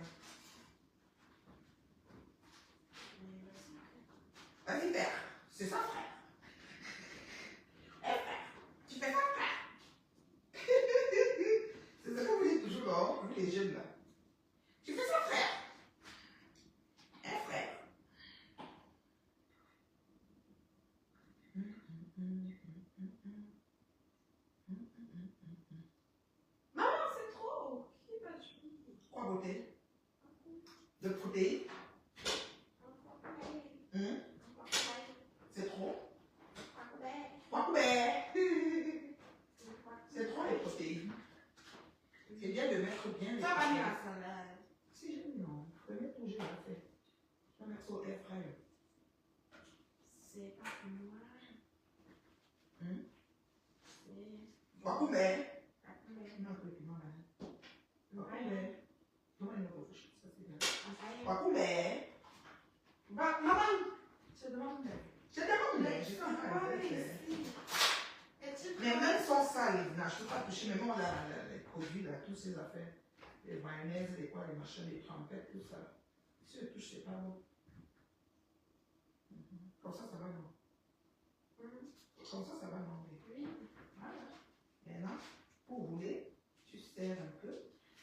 Vas-y, père. C'est ça, frère. Eh, frère. Tu fais ça, frère. C'est ça que vous dites toujours, là, vous les jeunes, là. Tu fais ça, frère. Eh, frère. Maman, c'est trop. Qui va tuer? Quoi, beauté? De protéines? C'est trop? Quoi, c'est trop les protéines. C'est bien de mettre bien les Ça va protéines. bien la salade. Si j'ai mis non, je vais mettre où j'ai fait. Je vais mettre au air fryer. C'est pas pour moi. C'est. Quoi, mais? Pas pour moi. Non, le piment là. Quoi, Ouais. mais? Comment il me refouche? Ça, c'est bien. Ouais. Quoi, mais? Bah, maman, je demande. Je te demande, mais je suis en train de faire. Mais même sans ça, je ne peux pas toucher. Même moi, les produits, là, toutes ces affaires, les mayonnaises, les quoi, les machins, les trempettes, tout ça. Si je touche, c'est pas bon. Comme ça va non. Comme ça va non. Oui. Voilà. Maintenant, pour rouler, tu serres un peu.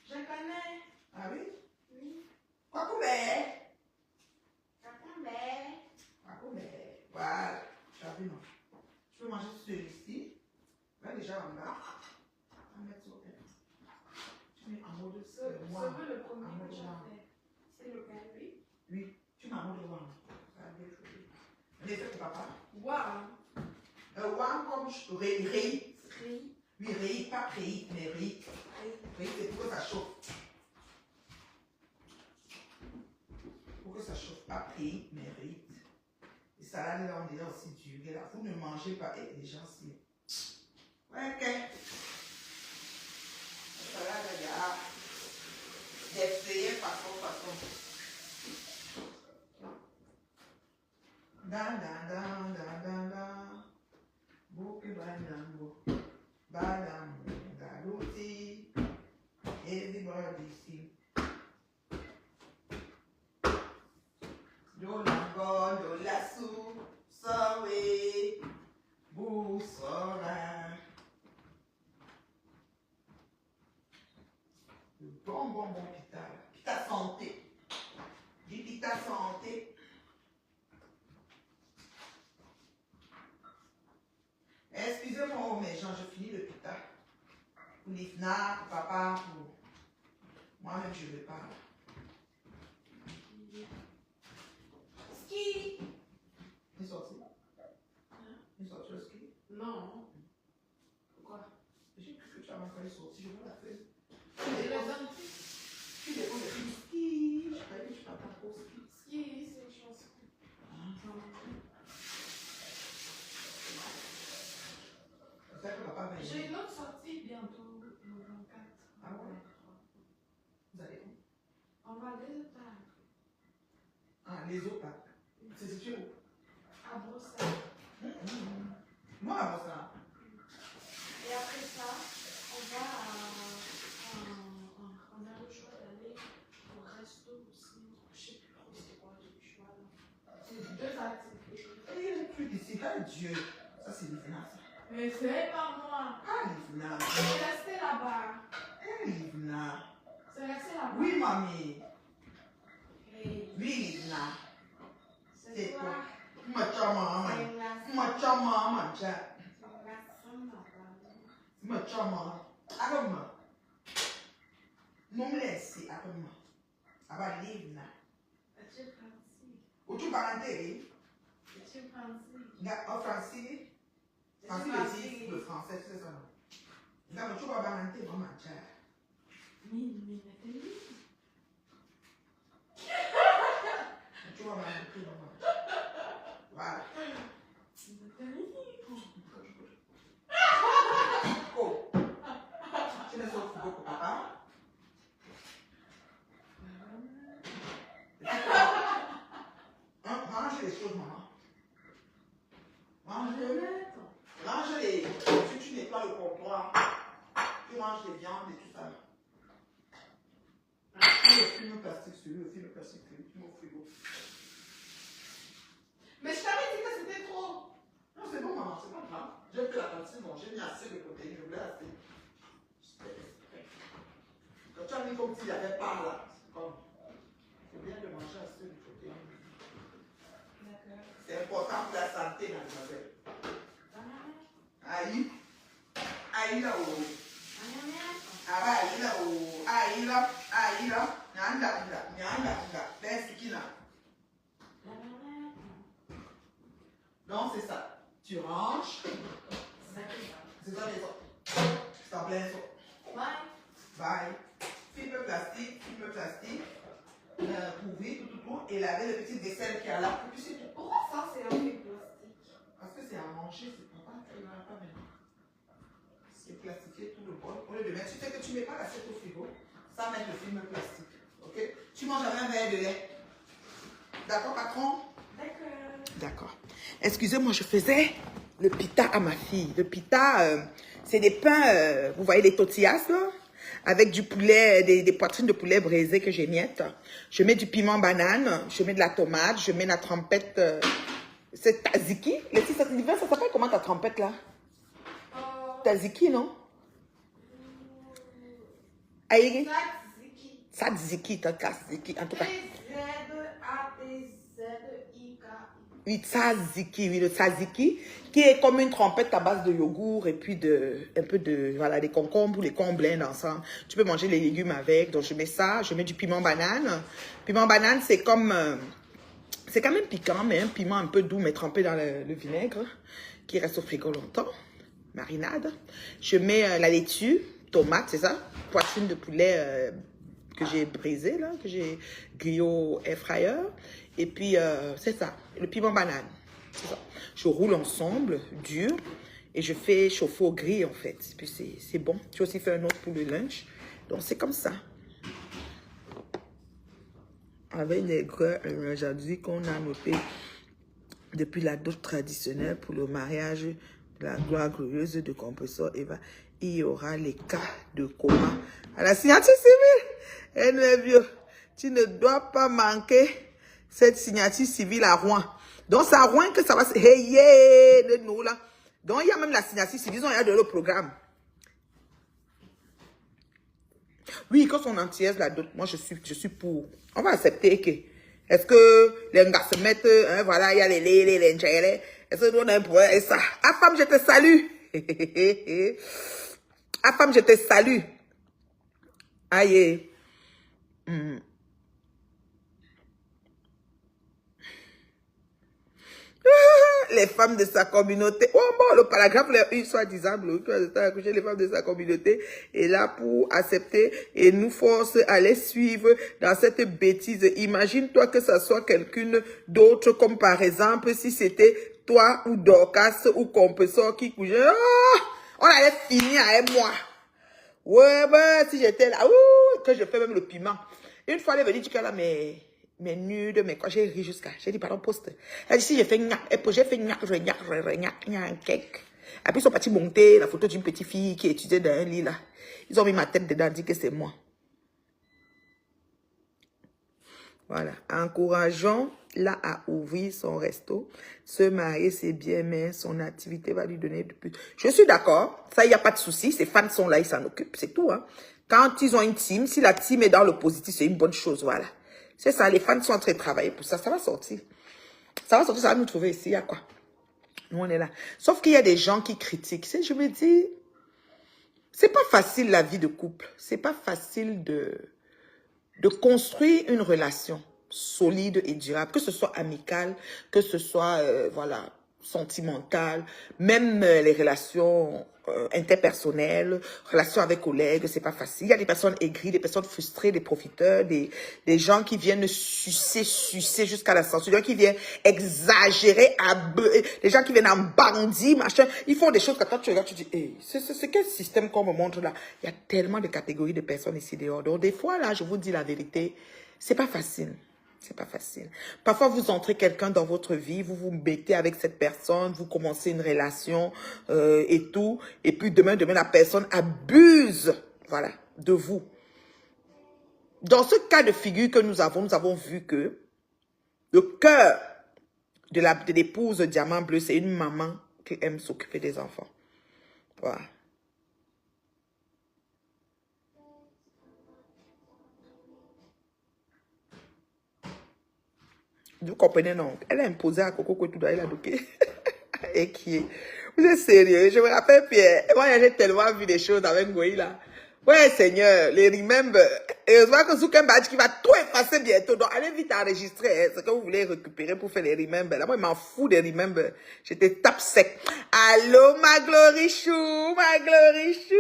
Je connais. Ah oui? Oui. Quoi combien? Attendez. Quoi combien? Voilà. Tu as vu, non? Tu peux manger celui-ci. Là, déjà en bas. On va mettre sur elle. Tu mets en mode Ce moi. que le premier que tu as fait, c'est lequel, oui? Oui, tu m'as montré one. Ça a bien joué. On est fait pour papa. Wow. One comme riz. Riz. Oui, riz, pas riz, mais riz. Riz, c'est pour que ça chauffe. Pour que ça chauffe, pas riz, mais riz. Et salade, là, on est là aussi dur. Là, vous ne mangez pas, et les gens s'y. Ouais, ok. La salade, il y a des feuillets façon. Dan. Bouke bandango. Badam. Galuti. Everybody sing. Dolango, dolasu. Sawe. Boussola. Le bon pita. Pita santé. Du pita santé. Excusez-moi, mais Jean, je finis le pita. Pour Lifna, pour papa, pour moi-même, je ne veux pas. Ski. Il est sorti. Il est sorti le ski. Non. feuille sortie, je vois la feuille. Et le dentiste. Tu dépends des films ski. Je croyais que tu partais encore ski. Ski, c'est une chanson. J'espère que papa va J'ai aider. une autre sortie bientôt, le 24. Ah ouais? Vous allez où? On va aller tard. Ah, les autres là. C'est situé où? À Bruxelles. Moi, avant ça. Et après ça, on va on a le choix d'aller au resto aussi. Je sais plus trop c'est quoi le choix là. C'est deux activités. Et il est plus d'ici. Ah, Dieu. Ça, c'est Livna, ça. Mais c'est pas moi. Ah, Livna. C'est resté là-bas. Eh, Livna. C'est resté là-bas. Oui, mamie. Et Oui, Livna. c'est quoi? Machama, man. Machama, man. Machama. Aroma. Non, me laisse. Aroma. Aba Livna. Es-tu français? Où tu parles? Es-tu français? En français. Français, le français, c'est ça. Regarde, tu vas balancer, maman. Tu vas balancer, maman. Voilà. Oh. Tu laisses au frigo pour papa. Mange les choses, maman. Mange les. Si tu nettoies le comptoir, tu manges les viandes et tout ça. Le film plastique sur lui, le film plastique sur lui, tu mets au frigo. Mais je t'avais dit que c'était trop. Non, c'est bon, maman, c'est pas grave. J'ai pris la cantine, donc j'ai mis assez de protéines, je voulais assez. Quand tu as mis comme s'il n'y avait pas là, c'est comme. C'est bien de manger assez de protéines. D'accord. C'est important pour la santé, mademoiselle. Aïe. Aïe là, oh. Ah bah, aïe là, oh. Aïe là, aïe là. Nyanda, nyanda, nyanda, nyanda. Ben, c'est qui là? Non, c'est ça. Tu ranges. C'est ça les autres. C'est en plein ça. Bye. Film plastique, couvrir, tout, et laver le petit vaisselle qui est là. Et puis c'est tout. Pourquoi ça c'est un film plastique? Parce que c'est à manger, c'est pas il n'y en a pas maintenant. C'est plastifié tout le bol. Au lieu de mettre, tu sais que tu ne mets pas l'assiette au frigo sans mettre le film plastique. Ok? Tu manges avec un verre de lait. D'accord, patron? D'accord. D'accord. Excusez-moi, je faisais le pita à ma fille. Le pita, c'est des pains, vous voyez les tortillas là, avec du poulet, des poitrines de poulet braisées que j'émiette. Je mets du piment banane, je mets de la tomate, je mets la trempette, c'est tzatziki. Ça s'appelle comment ta trempette là? Tzatziki, non? Aïe. Tzatziki, tzatziki, en tout cas. Oui, tzatziki, oui, le tzatziki, qui est comme une trempette à base de yogourt et puis un peu de, voilà, des concombres ou les comblés ensemble. Tu peux manger les légumes avec, donc je mets ça, je mets du piment banane. Piment banane, c'est comme, c'est quand même piquant, mais un piment un peu doux, mais trempé dans le vinaigre, qui reste au frigo longtemps. Marinade. Je mets la laitue, tomate, c'est ça, poitrine de poulet que j'ai brisé, là, que j'ai grillé au air fryer. Et puis, c'est ça, le piment banane. C'est ça. Je roule ensemble, dur, et je fais chauffer au gris, en fait. Et puis, c'est bon. Tu as aussi fait un autre pour le lunch. Donc, c'est comme ça. Avec les grès, aujourd'hui, qu'on a noté depuis la dot traditionnelle pour le mariage de la gloire glorieuse de compresseur Eva, il y aura les cas de coma à la signature civile. Et mes vieux, tu ne dois pas manquer cette signature civile à Rouen. Donc, c'est à Rouen que ça va se rayer de nous, là. Donc, il y a même la signature civile, il y a de le programme. Oui, quand on entière la dot, moi, je suis pour. On va accepter que. Est-ce que les gars se mettent, hein, voilà, il y a les est-ce que nous, on a un problème et ça? Ah, femme, je te salue. Ah, femme, je te salue. Aïe. les femmes de sa communauté. Oh bon, le paragraphe, une soi-disant, les femmes de sa communauté est là pour accepter et nous force à les suivre dans cette bêtise. Imagine-toi que ça soit quelqu'un d'autre, comme par exemple, si c'était toi ou Dorcas ou Compessor qui couchait. Oh, on allait finir avec moi. Ouais, ben, si j'étais là, que je fais même le piment. Une fois, elle est venue dire qu'elle a mes nudes, mais quoi, j'ai ri jusqu'à. J'ai dit, pardon, poste. Elle a dit, si j'ai fait gnac, j'ai fait gnac, un cake. Et puis, ils sont partis monter la photo d'une petite fille qui étudiait dans un lit, là. Ils ont mis ma tête dedans, dit que c'est moi. Voilà. Encourageons-la à ouvrir son resto. Se marier, c'est bien, mais son activité va lui donner de plus. Je suis d'accord. Ça, il n'y a pas de souci. Ces fans sont là, ils s'en occupent. C'est tout, hein. Quand ils ont une team, si la team est dans le positif, c'est une bonne chose, voilà. C'est ça, les fans sont en train de travailler pour ça. Ça va sortir. Ça va sortir, ça va nous trouver ici. Il y a quoi? Nous, on est là. Sauf qu'il y a des gens qui critiquent. Je me dis, c'est pas facile la vie de couple. C'est pas facile de construire une relation solide et durable, que ce soit amicale, que ce soit, voilà, sentimentale, même les relations interpersonnelles, relations avec collègues, c'est pas facile. Il y a des personnes aigries, des personnes frustrées, des profiteurs, des gens qui viennent sucer jusqu'à la censure, des gens qui viennent exagérer, des gens qui viennent en bandit, machin. Ils font des choses que quand tu regardes, tu dis, hey, c'est quel système qu'on me montre là? Il y a tellement de catégories de personnes ici dehors. Donc des fois là, je vous dis la vérité, c'est pas facile. C'est pas facile. Parfois, vous entrez quelqu'un dans votre vie, vous vous mettez avec cette personne, vous commencez une relation et tout. Et puis demain, la personne abuse, voilà, de vous. Dans ce cas de figure que nous avons vu que le cœur de l'épouse diamant bleu, c'est une maman qui aime s'occuper des enfants. Voilà. Vous comprenez, non? Elle a imposé à Coco Kouetouda, elle a docké. Et qui est? Vous êtes sérieux? Je me rappelle, Pierre. Moi, j'ai tellement vu des choses avec Goï, là. Ouais, Seigneur, les remember. Heureusement que Zuckerberg qui va tout effacer bientôt. Donc, allez vite enregistrer ce que vous voulez récupérer pour faire les remember. Là, moi, je m'en fous des remember. J'étais tape sec. Allô, ma glorichou, ma glorichou.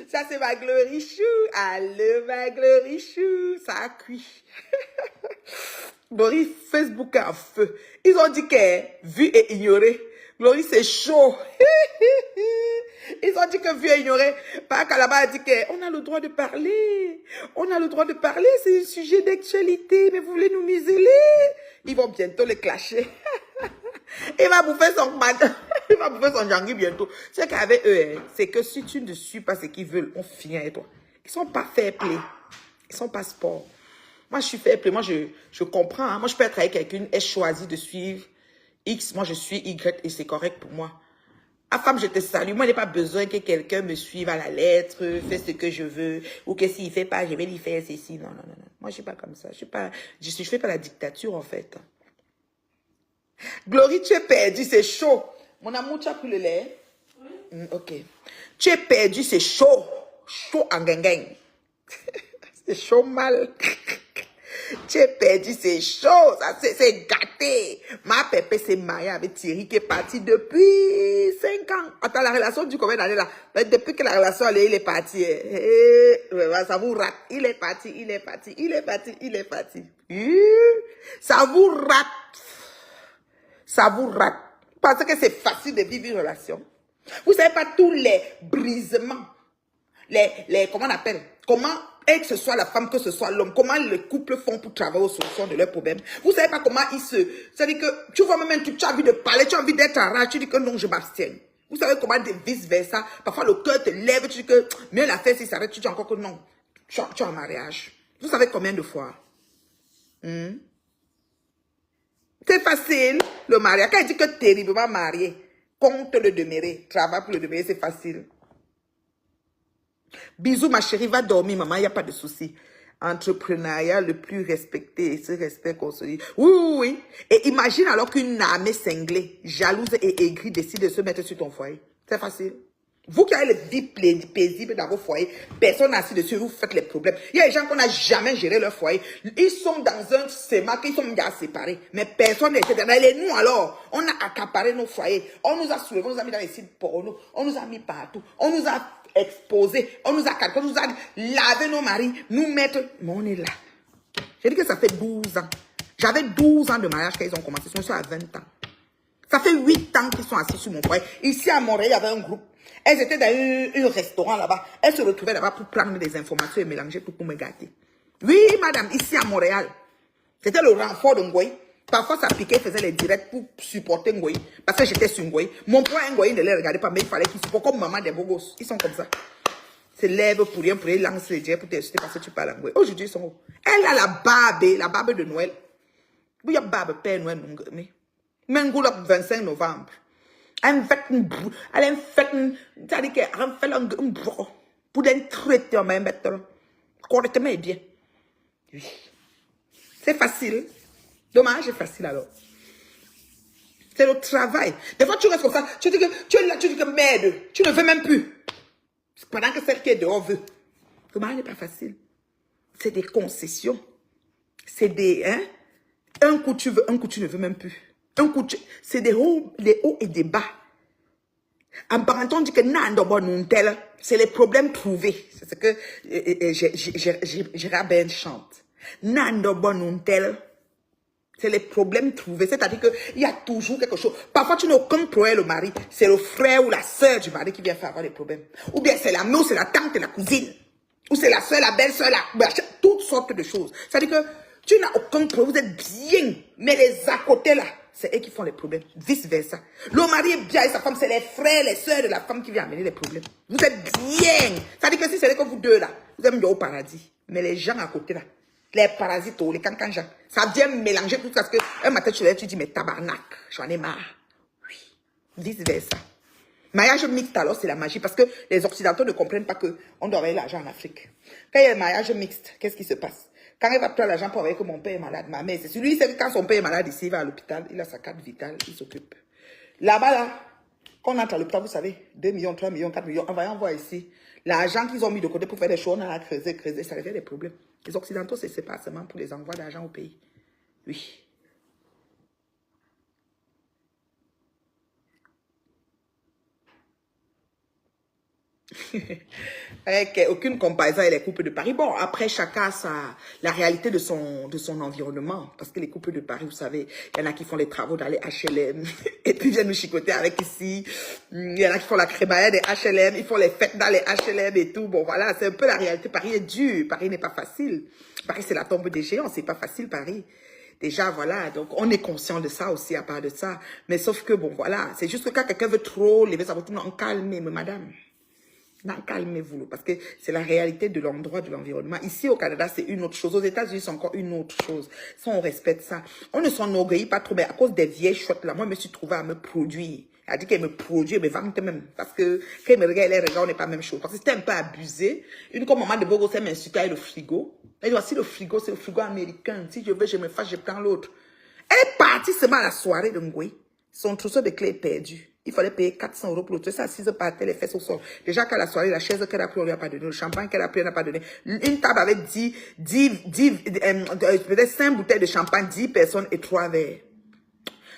Ça, c'est ma glorichou. Allô, ma glorichou. Ça a cuit. Glory, Facebook est en feu. Ils ont dit que vu et ignoré. Glory, c'est chaud. Ils ont dit que vu et ignoré. Par Kalaba a dit qu'on a le droit de parler. On a le droit de parler. C'est un sujet d'actualité. Mais vous voulez nous museler? Ils vont bientôt les clasher. Il va bouffer son il va bouffer son jangui bientôt. C'est qu'avec eux, c'est que si tu ne suis pas ce qu'ils veulent, on finit avec toi. Ils sont pas fair play. Ils sont pas sport. Moi, je suis fair play. Moi, je comprends. Hein. Moi, je peux être avec quelqu'un, elle choisit de suivre X. Moi, je suis Y et c'est correct pour moi. À femme, je te salue. Moi, je n'ai pas besoin que quelqu'un me suive à la lettre, fait ce que je veux, ou que s'il ne fait pas, je vais lui faire ceci. Non, non, non, non. Moi, je ne suis pas comme ça. Je fais pas la dictature, en fait. Glory, tu es perdu, c'est chaud. Mon amour, tu as pris le lait? Oui. Ok. Tu es perdu, c'est chaud. Chaud en gang. C'est chaud mal. Tu es perdu, c'est chaud. C'est gâté. Ma pépé s'est mariée avec Thierry qui est parti depuis 5 ans. Attends, la relation du combien d'années là? Depuis que la relation allait, il est parti. Ça vous rate. Il est parti, il est parti, il est parti, il est parti. Ça vous rate. Ça vous rate. Parce que c'est facile de vivre une relation. Vous savez pas tous les brisements. Comment on appelle? Comment, que ce soit la femme, que ce soit l'homme, comment les couples font pour travailler aux solutions de leurs problèmes. Vous savez pas comment c'est-à-dire que tu vois même un truc, tu as envie de parler, tu as envie d'être en rage, tu dis que non, je m'abstiens. Vous savez comment vice versa. Parfois le cœur te lève, tu dis que mieux la fête, si ça s'arrête, tu dis encore que non. Tu es en mariage. Vous savez combien de fois? C'est facile, le mariage. Quand il dit que terriblement marié, compte le demeurer, travaille pour le demeurer, c'est facile. Bisous, ma chérie, va dormir, maman, il n'y a pas de souci. Entrepreneuriat le plus respecté, et ce respect qu'on se dit. Oui, oui, oui. Et imagine alors qu'une armée cinglée, jalouse et aigrie décide de se mettre sur ton foyer. C'est facile. Vous qui avez les vies paisibles dans vos foyers, personne n'a assis dessus, vous faites les problèmes. Il y a des gens qu'on n'a jamais géré leur foyer. Ils sont dans un schéma qu'ils sont déjà séparés. Mais personne n'était dans. Et nous alors, on a accaparé nos foyers. On nous a soulevés, on nous a mis dans les sites porno. On nous a mis partout. On nous a exposés. On nous a calqué, on nous a lavé nos maris, nous mettre. Mais on est là. J'ai dit que ça fait 12 ans. J'avais 12 ans de mariage quand ils ont commencé. Ils sont à 20 ans. Ça fait 8 ans qu'ils sont assis sur mon foyer. Ici à Montréal, il y avait un groupe. Elles étaient dans un restaurant là-bas. Elles se retrouvaient là-bas pour prendre des informations et mélanger tout pour me gâter. Oui, madame, ici à Montréal. C'était le renfort de Ngoï. Parfois, ça piquait, faisait les directs pour supporter Ngoï. Parce que j'étais sur Ngoï. Mon point Ngoï ne les regardait pas, mais il fallait qu'ils supportent comme maman des beaux gosses. Ils sont comme ça. Se lèvent pour rien, lancent les directs pour t'insulter parce que tu parles Ngoï. Aujourd'hui, ils sont où? Elle a la barbe de Noël. Oui, il y a barbe Père Noël, mais. Mengoula 25 novembre. Elle fait c'est-à-dire qu'elle fait un bro pour den traiter en même temps. Correctement et bien. Oui. C'est facile. Dommage, c'est facile alors. C'est le travail. Des fois, tu restes comme ça. Tu dis que tu es là, tu dis que merde. Tu ne veux même plus. Pendant que celle qui est dehors veut. Le mariage n'est pas facile. C'est des concessions. C'est des. Hein? Un coup tu veux, un coup tu ne veux même plus. Un coup c'est des hauts et des bas. En parentant, on dit que c'est les problèmes trouvés. C'est ce que Gérard Ben chante. C'est les problèmes trouvés. C'est-à-dire qu'il y a toujours quelque chose. Parfois, tu n'as aucun problème, le mari. C'est le frère ou la soeur du mari qui vient faire avoir des problèmes. Ou bien c'est la mère, ou c'est la tante et la cousine. Ou c'est la soeur, la belle-soeur, toutes sortes de choses. C'est-à-dire que tu n'as aucun problème. Vous êtes bien. Mais les à côté là, c'est eux qui font les problèmes. Vice versa. Le mari est bien et sa femme, c'est les frères, les soeurs de la femme qui viennent amener les problèmes. Vous êtes bien. C'est-à-dire que si c'est que vous deux là, vous êtes au paradis. Mais les gens à côté là, les parasites, les cancanjans, ça vient mélanger tout parce que un matin tu lèves, tu dis, mais tabarnak, j'en ai marre. Oui. Vice versa. Mariage mixte, alors, c'est la magie parce que les Occidentaux ne comprennent pas qu'on doit envoyer l'argent en Afrique. Quand il y a un mariage mixte, qu'est-ce qui se passe? Quand il va prendre l'argent pour envoyer que mon père est malade, ma mère, c'est celui, c'est que quand son père est malade ici, il va à l'hôpital, il a sa carte vitale, il s'occupe. Là-bas, là, quand on entre à l'hôpital, vous savez, 2 millions, 3 millions, 4 millions, envoyons voir ici. L'argent qu'ils ont mis de côté pour faire des choses, on a creusé, ça révèle des problèmes. Les Occidentaux, c'est pas seulement pour les envois d'argent au pays. Oui. Avec aucune comparaison avec les couples de Paris. Bon, après, chacun a la réalité de son environnement. Parce que les couples de Paris, vous savez, il y en a qui font les travaux dans les HLM. Et puis, viennent nous chicoter avec ici. Il y en a qui font la crémaillère des HLM. Ils font les fêtes dans les HLM et tout. Bon, voilà, c'est un peu la réalité. Paris est dur. Paris n'est pas facile. Paris, c'est la tombe des géants. C'est pas facile, Paris. Déjà, voilà, donc on est conscient de ça aussi, à part de ça. Mais sauf que, bon, voilà, c'est juste que quand quelqu'un veut trop lever sa voiture, non, calmez, madame. Non, calmez-vous, parce que c'est la réalité de l'endroit, de l'environnement. Ici, au Canada, c'est une autre chose. Aux États-Unis, c'est encore une autre chose. Ça, on respecte ça. On ne s'enorgueillit pas trop, mais à cause des vieilles chouettes là, moi, je me suis trouvée à me produire. Elle a dit qu'elle me produit, elle me vante même. Parce que quand elle me regarde, elle regarde, on n'est pas la même chose. Parce que c'était un peu abusé. Une comme maman de Bogo, elle m'insultait avec le frigo. Elle dit, voici le frigo, c'est le frigo américain. Si je veux, je me fâche, je prends l'autre. Elle est partie seulement à la soirée de Ngoué. Son trousseau de clés est perdu. Il fallait payer 400 € pour le truc. Ça, assise par terre, les fesses au sol. Déjà qu'à la soirée, la chaise qu'elle a pris, on lui a pas donné. Le champagne qu'elle a pris, on n'a pas donné. Une table avec peut-être 5 bouteilles de champagne, 10 personnes et 3 verres.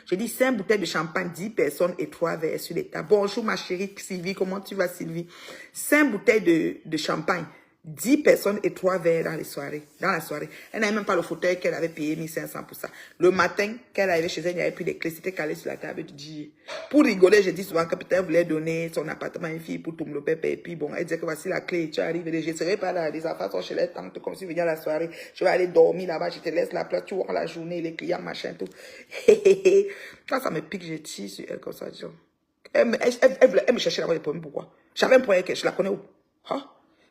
J'ai dit 5 bouteilles de champagne, 10 personnes et 3 verres sur les tables. Bonjour ma chérie Sylvie, comment tu vas Sylvie? 5 bouteilles de champagne, 10 personnes et 3 verres dans la soirée. Elle n'avait même pas le fauteuil qu'elle avait payé 1500 pour ça. Le matin, qu'elle arrivait chez elle, il y avait pris des clés, c'était calé sur la table du DJ. Pour rigoler, j'ai dit souvent que peut-être elle voulait donner son appartement à une fille pour tout le pépé. Et puis bon, elle disait que voici la clé, tu arrives, je ne serai pas là, les affaires sont chez les tantes, comme si venait à la soirée. Je vais aller dormir là-bas, je te laisse la place, tu vois la journée, les clients, machin, tout. Quand ça me pique, je tire sur elle comme ça, genre. Elle me cherchait d'avoir des problèmes, pourquoi? J'avais un problème avec elle, je la connais où? Hein?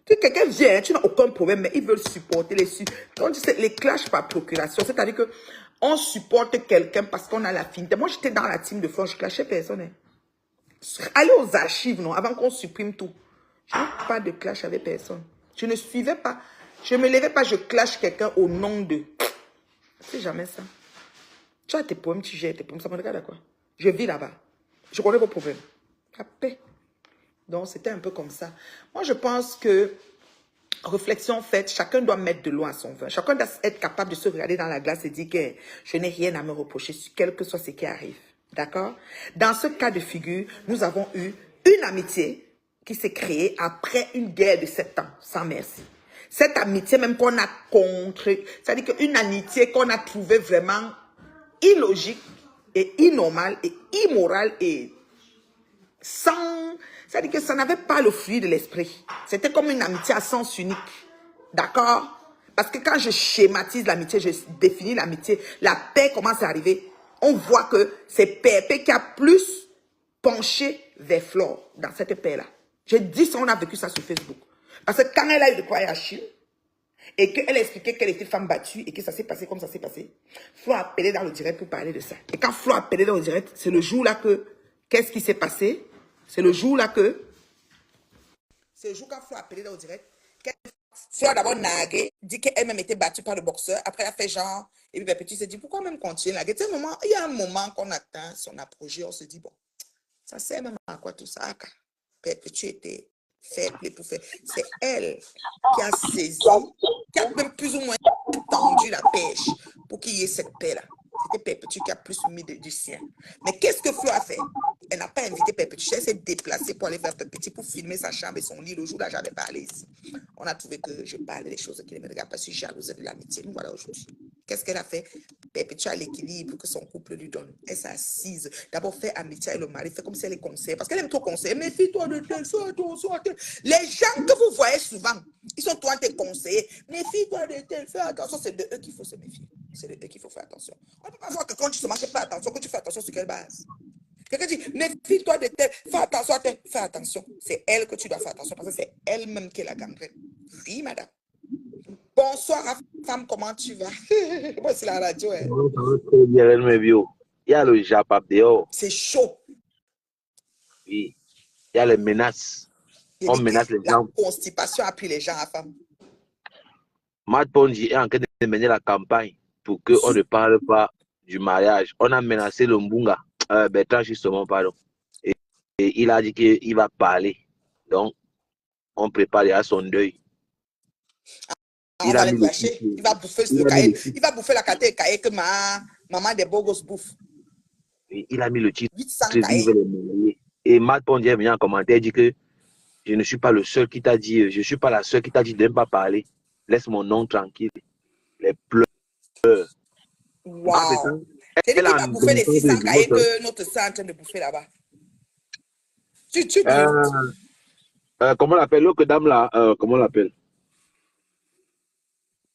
Si quelqu'un vient, tu n'as aucun problème, mais ils veulent supporter les clashs par procuration. C'est-à-dire que on supporte quelqu'un parce qu'on a l'affinité. Moi, j'étais dans la team de Florent, je clashais personne. Hein. Allez aux archives, non, avant qu'on supprime tout. Je n'ai pas de clash avec personne. Je ne suivais pas, je ne me levais pas, je clash quelqu'un au nom de. C'est jamais ça. Tu as tes problèmes, tu gères tes problèmes, ça me regarde à quoi? Je vis là-bas. Je connais vos problèmes. La paix. Donc, c'était un peu comme ça. Moi, je pense que, réflexion faite, chacun doit mettre de l'eau à son vin. Chacun doit être capable de se regarder dans la glace et dire que je n'ai rien à me reprocher, quel que soit ce qui arrive. D'accord? Dans ce cas de figure, nous avons eu une amitié qui s'est créée après une guerre de 7 ans, sans merci. Cette amitié même qu'on a contre, c'est-à-dire qu'une amitié qu'on a trouvée vraiment illogique et innormale et immorale et sans... C'est-à-dire que ça n'avait pas le fruit de l'esprit. C'était comme une amitié à sens unique. D'accord? Parce que quand je schématise l'amitié, je définis l'amitié, la paix commence à arriver. On voit que c'est Pépé qui a plus penché vers Flore dans cette paix-là. J'ai dit ça, on a vécu ça sur Facebook. Parce que quand elle a eu de quoi à Achille, et qu'elle expliquait qu'elle était femme battue et que ça s'est passé comme ça s'est passé, Flo a appelé dans le direct pour parler de ça. Et quand Flo a appelé dans le direct, c'est le jour là que, qu'est-ce qui s'est passé? C'est le jour là que, c'est le jour quand Flo a appelé dans le direct, Flo a d'abord nagué, dit qu'elle-même était battue par le boxeur, après elle a fait genre, et puis Petit s'est dit, pourquoi même continuer naguer? Tu sais, il y a un moment qu'on atteint son apogée, on se dit, bon, ça sert même à quoi tout ça? Petit était faible pour faire. C'est elle qui a saisi, qui a même plus ou moins tendu la pêche pour qu'il y ait cette paix-là. C'était Perpétue qui a plus mis du sien. Mais qu'est-ce que Flo a fait? Elle n'a pas invité Perpétue. Elle s'est déplacée pour aller vers Perpétue pour filmer sa chambre et son lit. Le jour là, j'avais parlé ici. On a trouvé que je parlais des choses qui ne me regardent pas. Je suis jalouse de l'amitié. Nous voilà aujourd'hui. Qu'est-ce qu'elle a fait? Perpétue a l'équilibre que son couple lui donne. Elle s'est assise. D'abord, fait amitié avec le mari. Fait comme si elle est conseillère. Parce qu'elle aime trop conseiller. Méfie-toi de tel, fais attention à tel. Les gens que vous voyez souvent, ils sont toi tes conseillers. Méfie-toi de tel, fais attention. C'est de eux qu'il faut se méfier. C'est de eux qu'il faut faire attention. On ne peut pas voir que quand tu se manques, fais attention, que tu fais attention sur quelle base. Quelqu'un dit, méfie-toi de tel, fais attention à tel, fais attention. C'est elle que tu dois faire attention parce que c'est elle-même qui est la gangrène. Oui, madame. Bonsoir, femme, comment tu vas? Moi, c'est la radio. Hein. Il y a le Japap dehors. C'est chaud. Oui. Il y a les menaces. On menace les gens. La constipation a pris les gens à femme. Matt Ponji est en train de mener la campagne pour qu'on ne parle pas du mariage. On a menacé le Mbunga, Bertrand justement, pardon. Et il a dit qu'il va parler. Donc, on prépare à son deuil. Il va les lâcher. Il va bouffer le cahier. Il va bouffer la cahier que maman des Bogos bouffe. Il a mis le titre. 800 cahiers. Et Matt Ponji est venu en commentaire et dit que je ne suis pas le seul qui t'a dit, je ne suis pas la seule qui t'a dit de ne pas parler. Laisse mon nom tranquille. Les pleurs. Wow. C'est lui qui va bouffer les 600 cahiers que notre sœur est en train de bouffer là-bas. Comment on l'appelle l'autre dame là? Comment on l'appelle?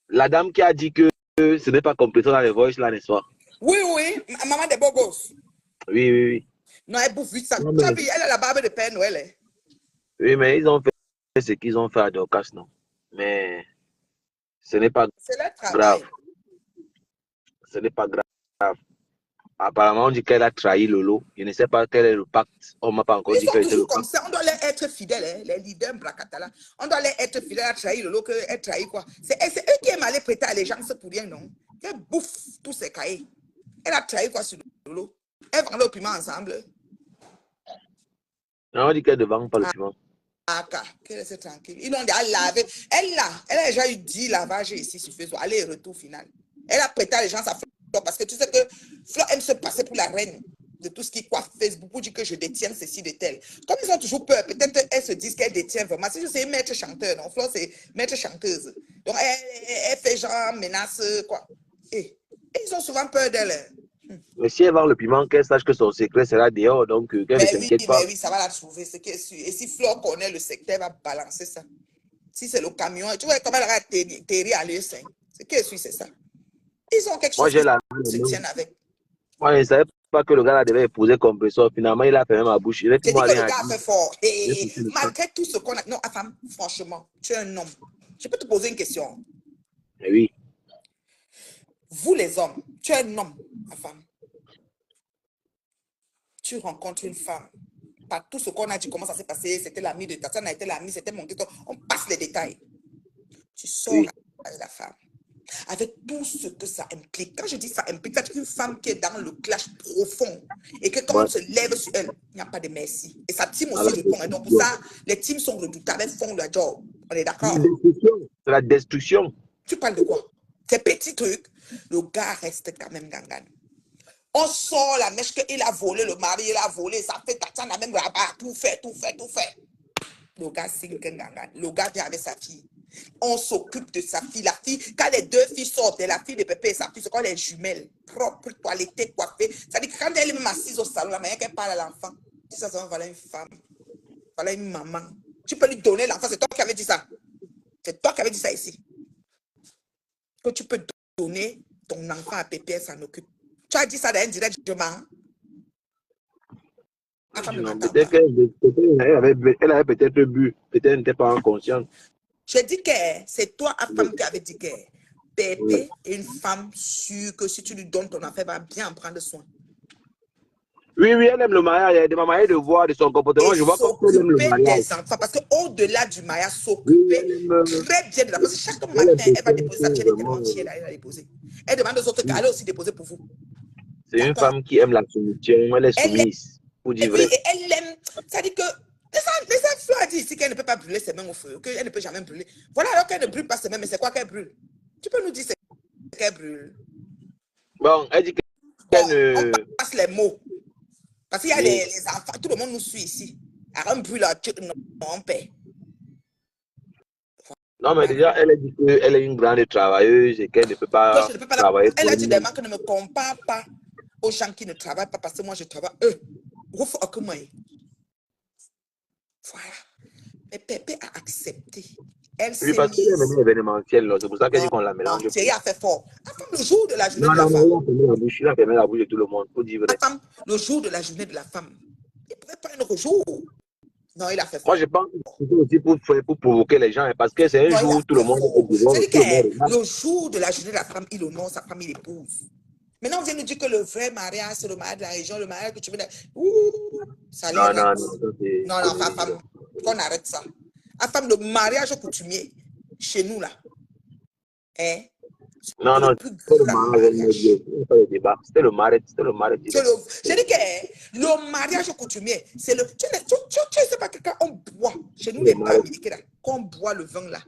La dame qui a dit que ce n'est pas compétent dans les voices là, n'est-ce pas? Oui, oui. Maman des Bogos. Oui. Non, elle bouffe 800. Tu as vu, elle a la barbe de Père Noël. Hein? Oui, mais ils ont fait ce qu'ils ont fait à Dorcas, non? Mais ce n'est pas grave. Ce n'est pas grave. Apparemment, on dit qu'elle a trahi Lolo. Je ne sais pas quel est le pacte. On ne m'a pas encore dit qu'elle était le comme ça. On doit leur être fidèles, hein, les leaders Bracatala. On doit leur être fidèles à trahir Lolo, qu'elle trahit quoi. C'est eux qui aiment aller prêter allégeance pour rien, non? Elle bouffe tous ces cahiers. Elle a trahi quoi sur Lolo? Elle vend le piment ensemble. Non, on dit qu'elle ne vend pas le piment. Qu'elle reste tranquille. Ils l'ont déjà lavé. Elle a déjà eu 10 lavages ici sur Facebook. Aller et retour final. Elle a prêté allégeance à Flo parce que tu sais que Flo aime se passer pour la reine de tout ce qui coiffe Facebook pour dire que je détiens ceci de tel. Comme ils ont toujours peur, peut-être elles se disent qu'elle détient vraiment. Si je sais maître chanteur, non, Flo c'est maître chanteuse. Donc elle fait genre menace quoi. Et ils ont souvent peur d'elle. Mais si elle vend le piment, qu'elle sache que son secret sera dehors, donc qu'elle ne s'inquiète pas. Mais oui, ça va la trouver, ce qui est sûr. Et si Flo connaît le secret, elle va balancer ça. Si c'est le camion, tu vois comment elle a atterri à l'EE 5. Ce qui est sûr, c'est ça. Ils ont quelque chose qui se tiennent avec. Moi, je ne savais pas que le gars là devait épouser compresseur. Finalement, il a fermé ma bouche. J'ai dit que le gars a fait fort. Et malgré tout ce qu'on a... Non, femme, franchement, tu es un homme. Je peux te poser une question. Oui. Vous, les hommes, tu es un homme, ma femme. Tu rencontres une femme. Par tout ce qu'on a dit, comment ça s'est passé, c'était l'ami de Tatiana, était l'ami, c'était mon tuteur. On passe les détails. Tu sors avec la femme. avec tout ce que ça implique. Quand je dis ça implique, c'est une femme qui est dans le clash profond et que quand on se lève sur elle, il n'y a pas de merci. Et sa team aussi répond. Et donc pour ça, les teams sont redoutables, elles font leur job. On est d'accord? C'est la destruction. Tu parles de quoi? Ces petits trucs, le gars reste quand même gangan. On sort la mèche qu'il a volé, le mari, il a volé, ça fait tatan, la même là-bas, tout fait. Le gars signe gangan. Le gars vient avec sa fille. On s'occupe de sa fille. La fille, quand les deux filles sortent, la fille de Pépé et sa fille, c'est quand les jumelles, propres, toilettées, coiffées. Ça dit que quand elle est même assise au salon, la manière qu'elle parle à l'enfant, si ça va voilà une femme, voilà une maman. Tu peux lui donner l'enfant, c'est toi qui avais dit ça. C'est toi qui avais dit ça ici. Que tu peux donner ton enfant à Pépé, elle s'en occupe. Tu as dit ça indirectement. Peut-être qu'elle avait peut-être bu, peut-être qu'elle n'était pas inconsciente. Je dis que c'est toi, la femme, qui avait dit que Pépé est une femme sûre que si tu lui donnes ton enfant, elle va bien en prendre soin. Oui, elle aime le mariage. Elle a des de voir de son comportement. Et je vois comme elle aime le mariage. des enfants, parce qu'au-delà du mariage, s'occuper très bien de la personne. Chaque matin, elle va déposer sa pied, elle est tellement fière, elle va déposer. Elle demande aux autres qu'elle aussi déposer pour vous. C'est une femme qui aime la soumission. Elle est soumise. Pour dire vrai. Et elle aime. Ça dit que. Les enfants a dit ici qu'elle ne peut pas brûler ses mains au feu, qu'elle ne peut jamais brûler. Voilà alors qu'elle ne brûle pas ses mains, mais c'est quoi qu'elle brûle? Tu peux nous dire ce qu'elle brûle? Bon, elle dit qu'elle on passe les mots. Parce qu'il y a les enfants, tout le monde nous suit ici. Alors on brûle, on paie. Non, mais déjà, elle a dit qu'elle est une grande travailleuse et qu'elle ne peut pas travailler. Elle a dit des que ne me compare pas aux gens qui ne travaillent pas parce que moi je travaille. Voilà. Mais Pépé a accepté. Elle oui, parce qu'elle est venue événementielle, c'est pour ça qu'elle dit qu'on la mélange. Thierry a fait fort. La femme, le jour de la journée de la femme. Il a fermé la bouche de tout le monde, pour dire vrai. La femme, le jour de la journée de la femme, il ne pouvait pas un autre jour. Non, il a fait fort. Moi, je pense que c'est aussi pour provoquer les gens, parce que c'est un jour où tout le monde est le jour de la journée de la femme, il honore sa femme, il épouse. Maintenant, on vient nous dire que le vrai mariage, c'est le mariage de la région, le mariage que tu veux. Ça non, femme, qu'on arrête ça. La femme, le mariage coutumier, chez nous, là. Hein? Non, c'était le débat. C'était le mariage. Je dis que le mariage coutumier, c'est le. Tu ne sais pas que quand on boit, chez nous, les Américains, là, quand on boit le vin, là,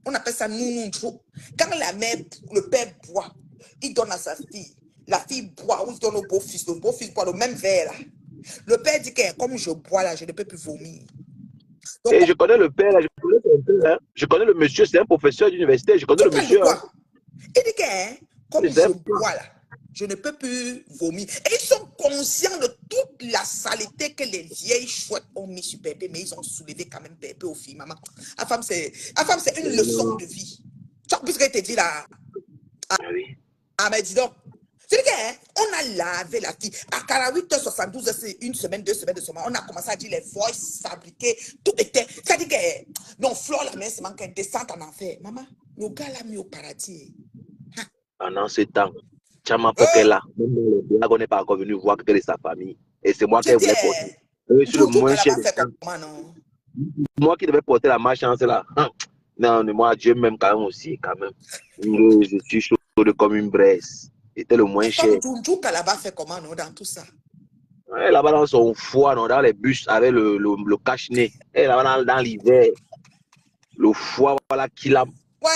on appelle ça nounoudrou. Quand la mère, le père boit, il donne à sa fille. La fille boit, ou il donne au beau-fils. Le beau-fils boit le même verre, là. Le père dit que comme je bois, là, je ne peux plus vomir. Donc, et je connais le père, là, je connais le monsieur, c'est un professeur d'université, je connais le monsieur. Il dit que comme je bois là, je ne peux plus vomir. Et ils sont conscients de toute la saleté que les vieilles chouettes ont mis sur Pépé, mais ils ont soulevé quand même Pépé aux filles, maman. La femme, c'est une leçon de vie. Tu as plus ce qu'elle te dit là. Ah, mais dis donc. C'est qu'on a lavé la fille. À 48h72, c'est une semaine, 2 semaines de semaine. On a commencé à dire les voices fabriquées. Tout était. Ça dit que non, Flore, la main, c'est manqué une descente en enfer. Maman, le gars l'a mis au paradis. Pendant ce temps, Chama Poké là, on n'est pas encore venu voir que sa famille. Et c'est moi qui voulais porter. Je suis le moins cher. Moi qui devais porter la malchance là. Non, moi, Dieu m'aime quand même aussi, quand même. Je suis chaud comme une braise. C'était le moins cher. Djoudjou là-bas fait comment, non, dans tout ça? Ouais, là-bas dans son foie, non, dans les bus avec le cache-nez. Et là-bas dans l'hiver, le foie, voilà, qu'il a. Ouais,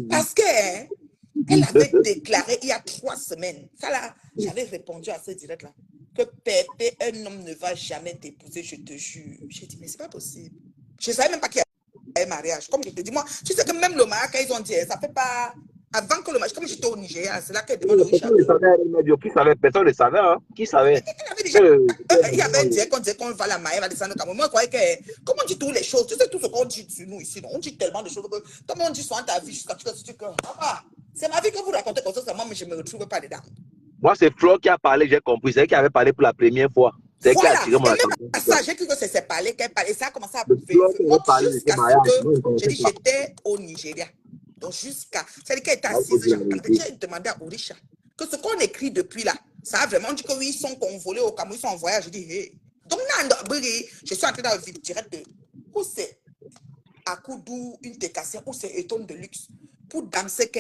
parce que elle avait déclaré il y a 3 semaines, ça là, j'avais répondu à ce direct-là, que Pépé, un homme ne va jamais t'épouser, je te jure. J'ai dit, mais c'est pas possible. Je ne savais même pas qu'il y avait un mariage. Comme je te dis, moi, tu sais que même le mariage, ils ont dit, ça fait pas. Avant que le mariage, comme j'étais au Nigeria, c'est là qu'elle demande au Richard. Personne ne le savait, hein? Qui savait? Il y avait un direct qu'on disait qu'on va la marier, va descendre comme moi, je croyais que. Comment on dit toutes les choses? Tu sais tout ce qu'on dit sur nous ici, non? On dit tellement de choses que. Comme on dit souvent ta vie jusqu'à ce que tu te papa, c'est ma vie que vous racontez comme ça, moi, mais je ne me retrouve pas dedans. Moi, c'est Flo qui a parlé, j'ai compris. C'est elle qui avait parlé pour la première fois. C'est voilà. Qui a tiré mon attention. Ça, j'ai cru que c'est parlé, qu'elle parlait. Ça a commencé à bouffer. Jusqu'à ce que j'ai dit, j'étais au Nigeria. Donc, jusqu'à. C'est-à-dire qu'elle était assise, j'ai demandé à Orisha que ce qu'on écrit depuis là, ça a vraiment dit que oui, ils sont convolés au Cameroun, ils sont en voyage. Je dis, hey. Donc, je suis entré dans le vide direct de. Où c'est Akoudou, une décassée, où c'est Eton de luxe. pour danser que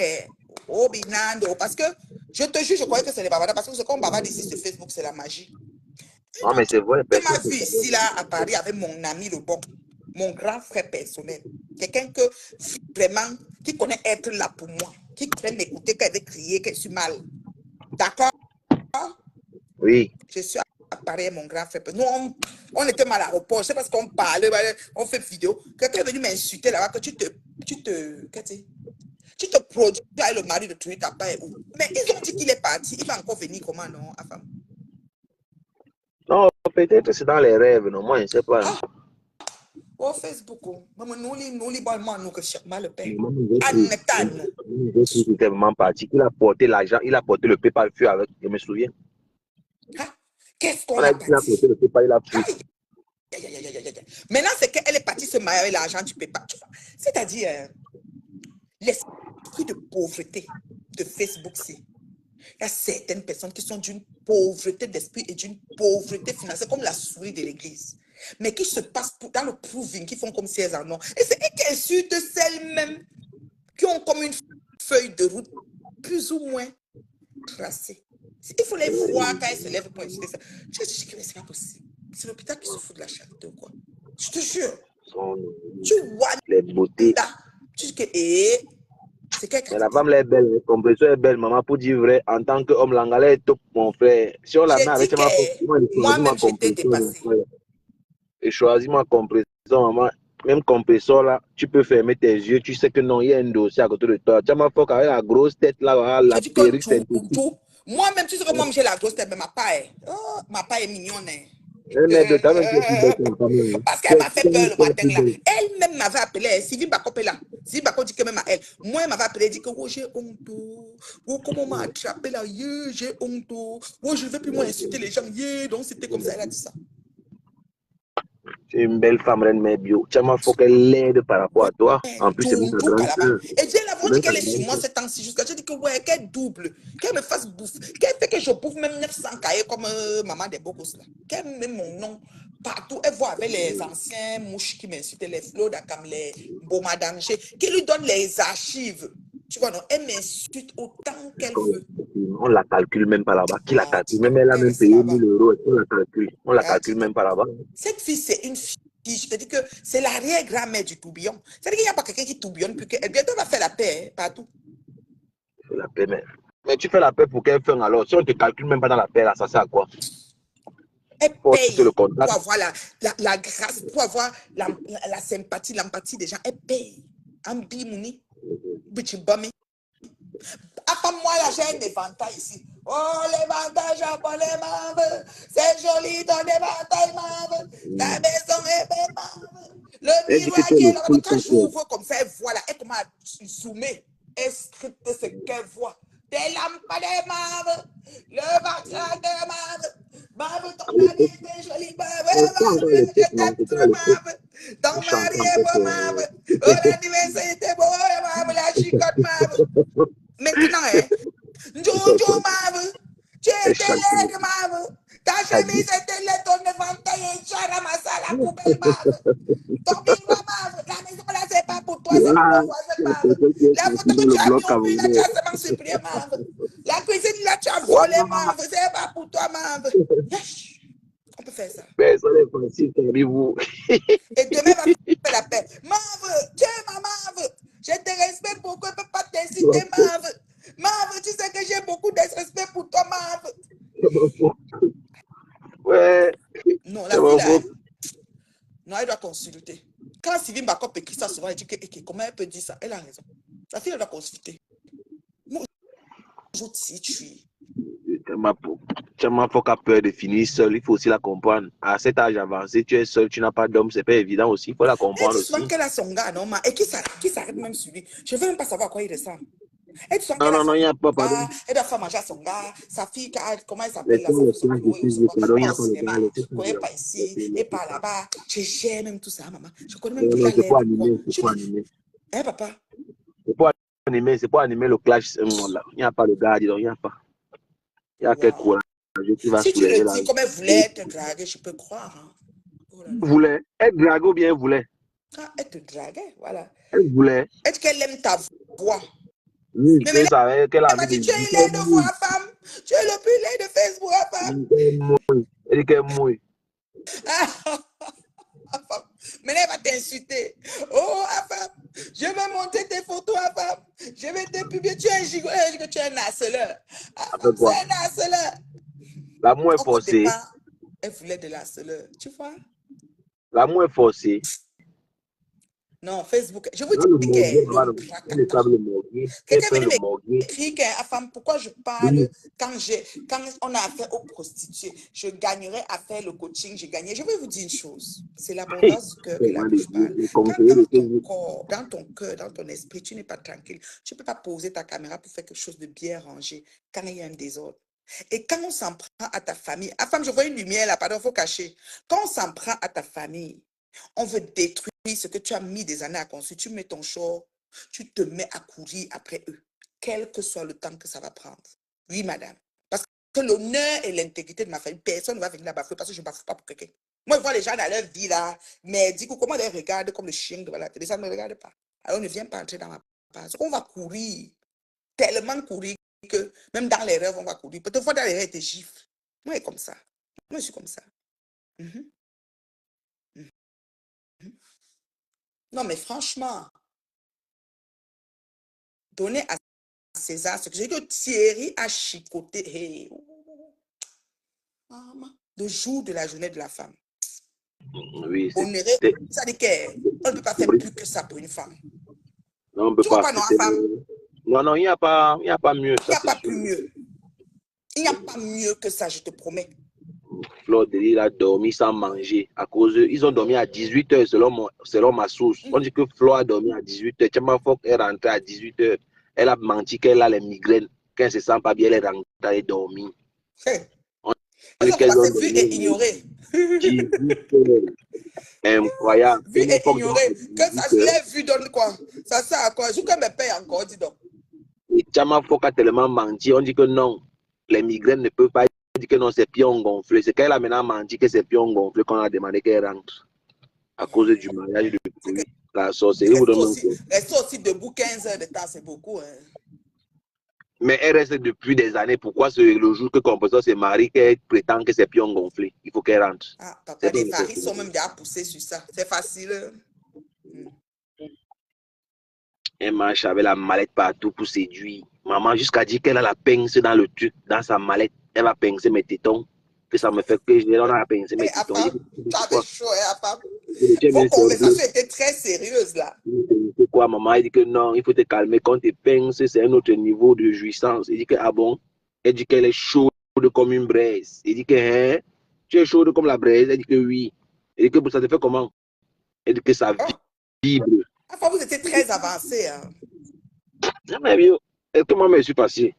oh binando parce que je te jure je croyais que c'est les bavards parce que ce qu'on bavarde ici sur Facebook c'est la magie. Non, mais c'est vrai, Tu m'as personne vu ici là à Paris avec mon ami le bon, mon grand frère personnel, quelqu'un que vraiment qui connaît être là pour moi, qui connaît m'écouter quand elle veut crier que je suis mal. D'accord? Oui. Je suis à Paris avec mon grand frère. Nous, on était mal à l'aéroport. Je sais pas ce qu'on parlait, on fait vidéo. Quelqu'un est venu m'insulter là-bas que tu te produis avec le mari de Tui Tapa et où. Mais ils ont dit qu'il est parti. Il va encore venir comment, non, à femme? Non, peut-être c'est dans les rêves, non, moi je ne sais pas. Ah, au Facebook, maman, nous, nous, que je mal le père. Il est vraiment parti. Il a porté l'argent, il a porté le PayPal feu avec, je me souviens. Qu'est-ce qu'on On a a dit qu'il a porté le PayPal, il a fui. Maintenant, c'est qu'elle est partie se marier avec l'argent du PayPal. C'est-à-dire, l'esprit de pauvreté de Facebook, c'est. Il y a certaines personnes qui sont d'une pauvreté d'esprit et d'une pauvreté financière, comme la souris de l'église, mais qui se passent dans le proving, qui font comme si elles en ont. Et c'est elles qui insultent celles-mêmes qui ont comme une feuille de route plus ou moins tracée. Il faut les voir quand elles se lèvent pour insulter ça. Je dis que c'est pas possible. C'est l'hôpital qui se fout de la charité ou quoi? Je te jure. Tu vois les beautés. là. Tu dis que mais la femme là est belle, compression est belle, maman, pour dire vrai, en tant qu'homme langalais est top, mon frère. Si on la met avec moi-même j'étais dépassée. Et choisis ma compression, maman. Même compresseur là, tu peux fermer tes yeux, tu sais que non, il y a un dossier à côté de toi. Tu m'as fait avec la grosse tête là, la perruque synthétique. Moi-même, tu sais que moi j'ai la grosse tête, mais ma paille est mignonne. Parce qu'elle m'a fait peur le matin là. Elle-même m'avait appelé, Sylvie Bakop est là. Sylvie Bakop dit que même à elle. Moi, elle m'avait appelé, elle dit que oh, j'ai honte. Oh, comment on m'a attrapé là, j'ai honte. Oh, je ne vais plus moi insulter les gens. Donc c'était comme ça, elle a dit ça. Tu es une belle femme, reine, mais bio. Tu m'as fait qu'elle l'aide par rapport à toi. En plus, c'est une grande. Et Dieu l'avant dit qu'elle est sur moi ces temps-ci. Jusqu'à je dis que ouais, qu'elle double. Qu'elle me fasse bouffer. Qu'elle fait que je bouffe même 900 cahiers comme maman des bocos là. Qu'elle met mon nom partout. Elle voit avec les anciens mouches qui m'insultent, les flots comme les bomadangers, qui lui donnent les archives. Tu vois, non, elle m'insulte autant qu'elle veut. On la calcule même pas là-bas. Qui la calcule? Même elle a même payé 1000 €. On la calcule. On la calcule même pas là-bas. Cette fille, c'est une fille. Je te dis que c'est l'arrière-grand-mère du tourbillon. C'est-à-dire qu'il n'y a pas quelqu'un qui tourbillonne plus qu'elle. Bientôt, elle va faire la paix, hein, partout. La paix, mais tu fais la paix pour qu'elle fasse alors. Si on ne te calcule même pas dans la paix, là, ça sert à quoi? Elle paye pour avoir la grâce, pour avoir la sympathie, l'empathie des gens. Elle paye. Ambi Mouni. Bichibami. Après moi, là, j'ai un éventail ici. Oh, l'éventail japonais, mave. C'est joli ton éventail, mave. Ta maison est belle, mave. Le miroir qui est là. Quand j'ouvre comme ça, elle voit là. Elle commence à zoomer. Elle scripte ce qu'elle voit. Des lampadaires, mave. Le ventilateur, mave. Mave, ton mari était joli, mave. Je t'aime trop, mave. Ton mari est beau, mave. Oh, l'anniversaire était beau, mave. La chicotte, mave. Maintenant, hein, Jojo, mave, tu étais laide, mave, ta chemise était laide, ton éventail est déjà ramassé à la poubelle, mave, ton bingo, mave, la maison là, c'est pas pour toi, c'est pour mon voisin, mave, la photo que tu as mis au but, là, tu as seulement supprimé, mave, la cuisine, là, tu as volé, mave, c'est pas pour toi, mave. Yes. On peut faire ça. Personne n'est facile, vous. Et demain, va faire la paix. Mave, tiens, ma mave, je te respecte beaucoup, je ne peux pas t'inciter, mave. Mave, tu sais que j'ai beaucoup de respect pour toi, mave. Ouais. Non, la fille là, non, elle doit consulter. Quand Sylvie Bakop écrit ça souvent, elle dit que comment elle peut dire ça? Elle a raison. La fille, elle doit consulter. Moi, je si tu es. Tu m'as peur de finir seul, il faut aussi la comprendre. À cet âge avancé, tu es seul, tu n'as pas d'homme, c'est pas évident aussi, il faut la comprendre aussi. Elle dit souvent qu'elle a son gars, non, et qui s'arrête même sur lui. Je ne veux même pas savoir à quoi il ressemble. Elle dit souvent non, il n'y a pas, pardon. Elle doit faire manger à son gars, sa fille, comment elle s'appelle là? Je ne connais pas ici, et par là-bas. J'aime même tout ça, maman. Je connais même plus la c'est pour animer, c'est pour animer. Hein, papa? C'est pour animer le clash. Il n'y a pas le gars, donc il n'y a pas. Il y a quelque courage qui va si tu le dis comme elle voulait te draguer, je peux croire. Hein. Oh là là. Voulait. Elle draguait ou bien elle voulait? Ah, elle te draguait, voilà. Elle voulait. Est-ce qu'elle aime ta voix? Oui, Mais je savais qu'elle a elle m'a envie dit, de tu es laid de voir, femme. Tu es le plus laid de Facebook, femme. Elle dit qu'elle mouille. Femme. Mais elle va t'insulter. Oh, femme, je vais monter tes photos, femme. Je vais te publier. Tu es un gigot, tu es un harceleur. Femme, Avec c'est quoi? un harceleur. L'amour est Au forcé. départ, elle voulait de l'harceleur. Tu vois? L'amour est forcé. Non, Facebook, je vous Là, le dis morguer, que l'homme elle est craquant. le morguer. Elle Quelqu'un prend venu le morguer. m'écrire qu'à femme, pourquoi je parle Oui. quand on a affaire aux prostituées, je gagnerais à faire le coaching, j'ai gagné. Je vais vous dire une chose, c'est l'abondance du cœur que la bouche parle. Quand dans ton corps, dans ton cœur, dans ton esprit, tu n'es pas tranquille, tu ne peux pas poser ta caméra pour faire quelque chose de bien rangé quand il y a un désordre. Et quand on s'en prend à ta famille, ah femme, je vois une lumière là, pardon, il faut cacher. Quand on s'en prend à ta famille, on veut détruire ce que tu as mis des années à construire. Tu mets ton short, tu te mets à courir après eux, quel que soit le temps que ça va prendre. Oui, madame. Parce que l'honneur et l'intégrité de ma famille, personne ne va venir la bafouer parce que je ne bafoue pas pour quelqu'un. Moi, je vois les gens dans leur vie là, mais du coup, comment on les regarde comme le chien devant la télé, ça ne me regarde pas. Alors, on ne vient pas entrer dans ma base. On va courir, tellement courir que même dans les rêves, on va courir. Peut-être fois dans les rêves, tu gifles. Moi, je suis comme ça. Moi, je suis comme ça. Mhm. Non, mais franchement, donner à César ce que j'ai dit que Thierry a chicoté. Hey. Le jour de la journée de la femme. Oui, Ça dit qu'on ne peut pas faire plus que ça pour une femme. non, on ne peut Tu vois pas. pas, non, femme? Non, il n'y a pas mieux. Il n'y a pas plus mieux. Il n'y a pas mieux que ça, je te promets. Fleur de Lys a dormi sans manger. À cause ils ont dormi à 18h selon ma source. On dit que Fleur a dormi à 18h. Tchama Fok est rentrée à 18h. Elle a menti qu'elle a les migraines. Quand elle ne se sent pas bien, elle est rentrée, elle est dormie. Elles ont commencé vu et ignoré. 18h. Incroyable. Vu et ignoré. Que ça, je l'ai vu donne quoi? Ça sert à quoi? Je que me paye encore, dis donc. Et Tchama Fok a tellement menti. On dit que non, les migraines ne peuvent pas. On dit que non, ses pieds ont gonflé. C'est qu'elle a maintenant menti que ses pieds ont gonflé qu'on a demandé qu'elle rentre. À cause du mariage de pluie. La sorcellerie vous donne rester aussi debout 15 heures de temps, c'est beaucoup. Hein. Mais elle reste depuis des années. Pourquoi le jour que Composteur se marie, qu'elle prétend que ses pieds ont gonflé? Il faut qu'elle rentre. Ah, papa, les paris sont même déjà poussés sur ça. C'est facile. Elle marche avec la mallette partout pour séduire. Maman, jusqu'à dire qu'elle a la pince dans le truc, dans sa mallette. Elle va pincer mes tétons. Que ça me fait que je on a pincé mes tétons. Tu avais chaud, hein, papa? Vos conversations étaient très sérieuses, là. C'est quoi, maman? Elle dit que non, il faut te calmer. Quand tu pinces, c'est un autre niveau de jouissance. Elle dit que, ah bon? Elle dit qu'elle est chaude comme une braise. Elle dit que, hein? Tu es chaude comme la braise? Elle dit que oui. Elle dit que ça te fait comment? Elle dit que ça vibre. Enfin, vous étiez très avancé. Hein. Non, mais vieux, comment je suis passé?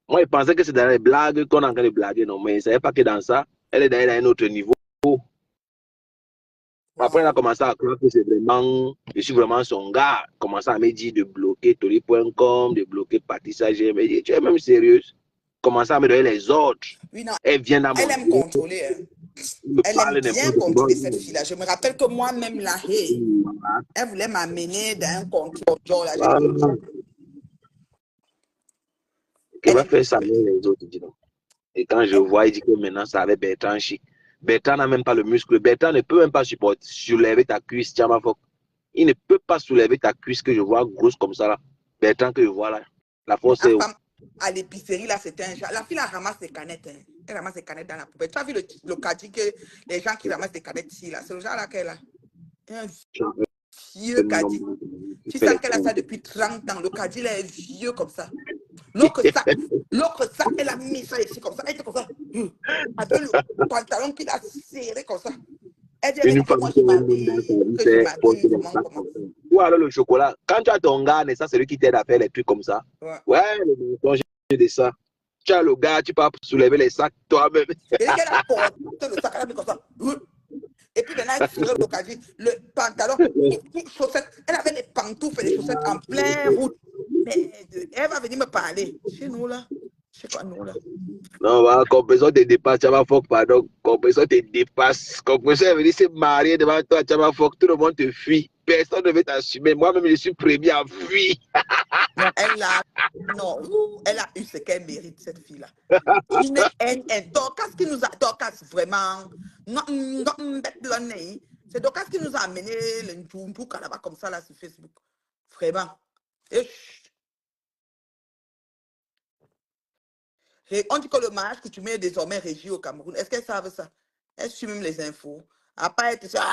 Moi, je pensais que c'est dans les blagues qu'on est en train de blaguer, non, mais je ne savais pas que dans ça, elle est dans un autre niveau. Wow. Après, elle a commencé à croire que c'est vraiment, je suis vraiment son gars. Elle a commencé à me dire de bloquer tori.com, de bloquer Patissa. Je me dis, tu es même sérieuse? Commencer à me donner les ordres. Oui, non. Elle vient dans elle aime contrôler. Hein. Elle aime bien contrôler cette fille-là. Je me rappelle que moi-même, là, elle voulait m'amener dans un contrôle. Genre, là, elle va faire ça avec les autres, dis donc. Et quand je vois, il dit que maintenant, ça avec Bertrand Chic. Bertrand n'a même pas le muscle. Bertrand ne peut même pas soulever ta cuisse. Il ne peut pas soulever ta cuisse que je vois grosse comme ça. Là. Bertrand que je vois là. La force est où? À l'épicerie, là, c'était un genre. La fille, elle ramasse des canettes. Hein. Elle ramasse des canettes dans la poubelle. Tu as vu le caddie que les gens qui ramassent des canettes ici, là? C'est le genre là qu'elle a. Un vieux caddie. Tu sais qu'elle a ça depuis 30 ans. Le caddie, là, est vieux comme ça. L'autre ça, elle a mis ça ici comme ça. Elle était comme ça. Avec le pantalon qu'il a serré comme ça. Elle dit que moi, je m'habille. Comment. Ou alors le chocolat. Quand tu as ton gars, c'est celui qui t'aide à faire les trucs comme ça. Ouais, le mensonge de ça. Tu as le gars, tu peux soulever les sacs toi-même. Et elle a porté le sac, elle a mis comme ça. Et puis maintenant, elle tirait l'occasion, le pantalon, les chaussettes. Elle avait les pantoufles et les chaussettes en plein route. Mais elle va venir me parler. Chez nous là. C'est quoi nous là? Non, bah, Compression te dépasse, Tchama Fok, pardon. Compression te dépasse. Compression est venu se marier devant toi, Tchama Fok. Tout le monde te fuit. personne ne veut t'assumer. Moi-même, je suis premier à fuir. Non, non, elle a eu ce qu'elle mérite, cette fille-là. Une haine, Dorcas qui nous a, Dorcas, vraiment, c'est Dorcas qui nous a amené le Ndjoumdjou là-bas comme ça, là, sur Facebook. Vraiment. Et on dit que le mariage que tu mets désormais régi au Cameroun, est-ce qu'elles savent ça? Elles suivent même les infos. À part être ça,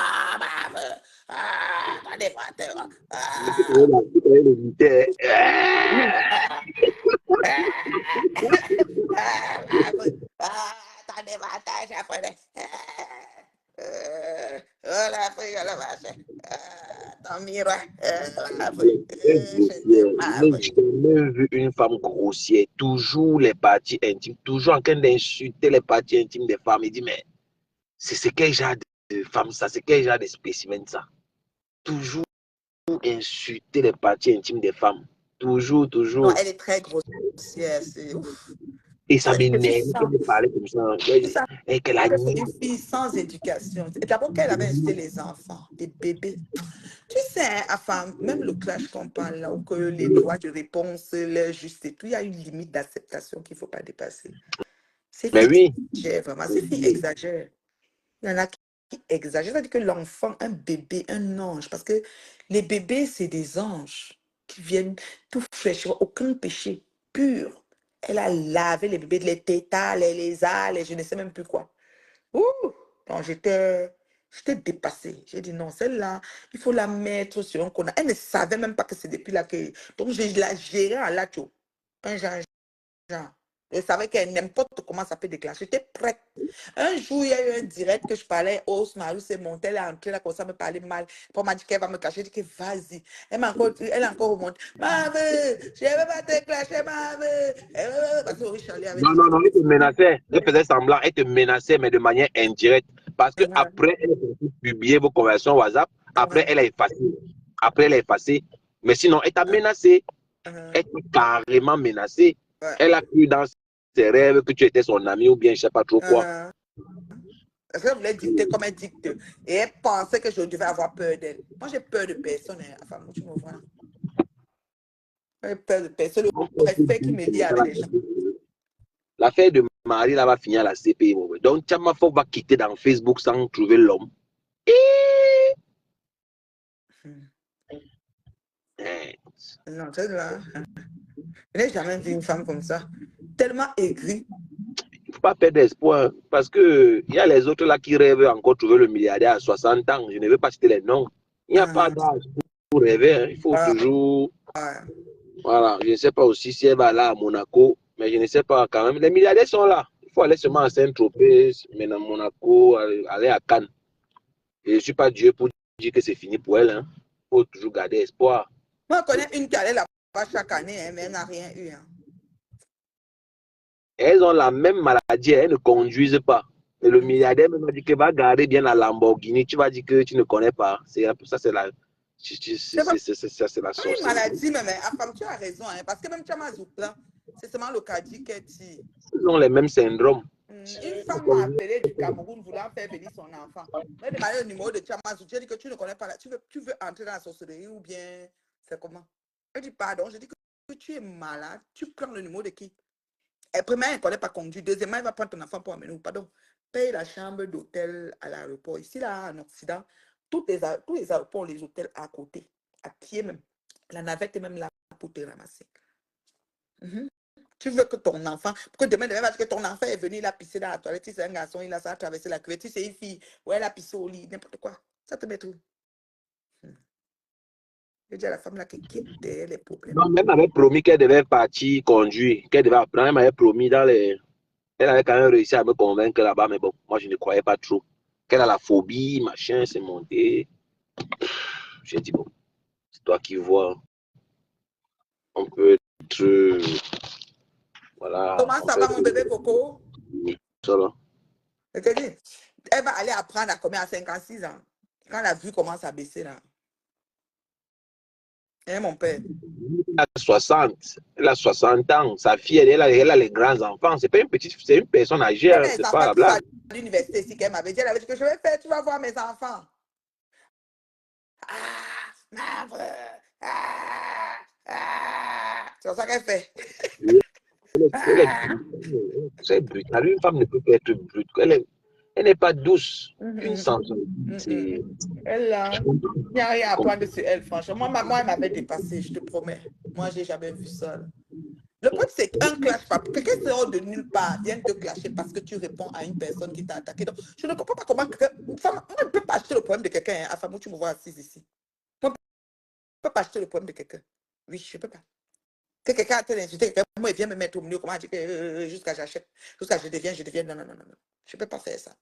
J'ai jamais vu une femme grossière, toujours les parties intimes, toujours en train d'insulter les parties intimes des femmes. Il dit, mais c'est quel genre de femme ça? C'est quel genre de spécimen ça? Toujours insulter les parties intimes des femmes. Toujours, non, toujours. elle est très grossière, c'est ouf. Et ça m'énerve qu'elle me parlait comme ça. Et qu'elle a C'est une fille sans éducation. D'abord qu'elle avait insulté les enfants, des bébés. Tu sais, enfin, même le clash qu'on parle là, où que les droits de réponse, les justes et tout, il y a une limite d'acceptation qu'il ne faut pas dépasser. Ces Mais filles oui. exagèrent, vraiment, ces filles exagèrent. Il y en a qui exagèrent. C'est-à-dire que l'enfant, un bébé, un ange, parce que les bébés, c'est des anges qui viennent tout fraîchement, aucun péché, pur. Elle a lavé les bébés, les tétas, les lézards, les je ne sais même plus quoi. Ouh! Non, j'étais dépassée. J'ai dit non, celle-là, il faut la mettre sur un corner. Elle ne savait même pas que c'est depuis là que. Donc, je la gérais en lacho. Un genre. Je savais que n'importe comment ça peut déclencher. J'étais prête. Un jour, il y a eu un direct que je parlais. Oh, Marou s'est montée, elle est entrée là, comme ça, me parlait mal. Puis on m'a dit qu'elle va me cacher. J'ai dit que vas-y. Elle a encore remonté. Maman, je ne vais pas te clasher, maman. Parce que Richard avait Non, dit. non, non, elle te menaçait. Elle faisait semblant, elle te menaçait, mais de manière indirecte. Parce que après, elle a publié vos conversations WhatsApp. Après, elle a effacé. Après, elle a effacé. Mais sinon, elle t'a menacé. Elle t'a carrément menacé. Elle a cru dans ses rêves que tu étais son ami ou bien je ne sais pas trop quoi. Parce qu'elle voulait dicter comme elle dicte. Et elle pensait que je devais avoir peur d'elle. Moi, j'ai peur de personne. Enfin, moi, tu me vois. J'ai peur de personne. Le respect qui me lie avec les gens. L'affaire de Marie là va finir à la CPI. Donc, Tchamafo va quitter dans Facebook sans trouver l'homme. Non, celle-là. Je n'ai jamais vu une femme comme ça. Tellement aigrie. Il ne faut pas perdre espoir. Parce qu'il y a les autres là qui rêvent encore trouver le milliardaire à 60 ans. Je ne veux pas citer les noms. Il n'y a pas d'âge pour rêver. Hein. Il faut toujours. Voilà. Je ne sais pas aussi si elle va là à Monaco. Mais je ne sais pas quand même. Les milliardaires sont là. Il faut aller seulement à Saint-Tropez, maintenant à Monaco, aller à Cannes. Et je ne suis pas Dieu pour dire que c'est fini pour elle. Hein. Il faut toujours garder espoir. Moi, je connais une qui allait là-bas chaque année, hein, mais elle n'a rien eu. Hein. Elles ont la même maladie, elles ne conduisent pas. Et le milliardaire m'a dit que va garder bien la Lamborghini. Tu vas dire que tu ne connais pas. Ça, c'est la. C'est la sorcellerie. Une maladie, mais enfin, tu as raison. Hein, parce que même Chamazoukla, c'est seulement le Kadi qui est. Ils ont les mêmes syndromes. Une femme m'a appelé du Cameroun voulant faire venir son enfant. Elle m'a demandé le numéro de Chamazouk. J'ai dit que tu ne connais pas là. Tu veux entrer dans la sorcellerie ou bien c'est comment? Elle dit pardon. J'ai dit que tu es malade. Tu prends le numéro de qui? Premièrement, elle ne connaît pas conduire. Deuxièmement, elle va prendre ton enfant pour amener. Pardon. Paye la chambre d'hôtel à l'aéroport. Ici, là, en Occident, tous les aéroports, les hôtels à côté, à pied même. La navette est même là pour te ramasser. Tu veux que ton enfant, que demain, parce que ton enfant est venu, il a pissé dans la toilette, si c'est un garçon, il a ça traversé la cuvette, si c'est une fille, ouais, elle a pissé au lit, n'importe quoi. Ça te met tout. Je dis à la femme là qui quitte les problèmes. Non, même elle avait promis qu'elle devait partir conduire, qu'elle devait apprendre. Elle m'avait promis dans les. Elle avait quand même réussi à me convaincre là-bas, mais bon, moi je ne croyais pas trop. Qu'elle a la phobie, machin, c'est monté. J'ai dit, bon, c'est toi qui vois. On peut être. Voilà. Comment ça va, mon bébé Coco? Solo. Je te dis, elle va aller apprendre à combien à 56 ans. Quand la vue commence à baisser là. Et mon père. Elle a 60 ans. Sa fille, elle a les grands enfants. C'est pas une petite, c'est une personne âgée. Hein, c'est pas la blague. À l'université ici qu'elle m'avait dit, elle avait dit que je vais faire, tu vas voir mes enfants. Ah, C'est comme ça qu'elle fait. Elle est brute. C'est brutal. Une femme ne peut pas être brute. Elle n'est pas douce. Une sensualité. Elle, il n'y a rien à apprendre sur elle, franchement. Moi, elle m'avait dépassé, je te promets. Moi, je n'ai jamais vu ça. Le problème, c'est qu'un clash, quelqu'un sort de nulle part, vient te clasher parce que tu réponds à une personne qui t'a attaqué. Donc, je ne comprends pas comment une femme, moi, je ne peux pas acheter le problème de quelqu'un. À femme, où tu me vois assise ici. Moi, je ne peux pas acheter le problème de quelqu'un. Oui, je ne peux pas. Que quelqu'un a insulté, moi, il vient me mettre au milieu, comment dire que jusqu'à j'achète, jusqu'à je deviens. Non. Je ne peux pas faire ça.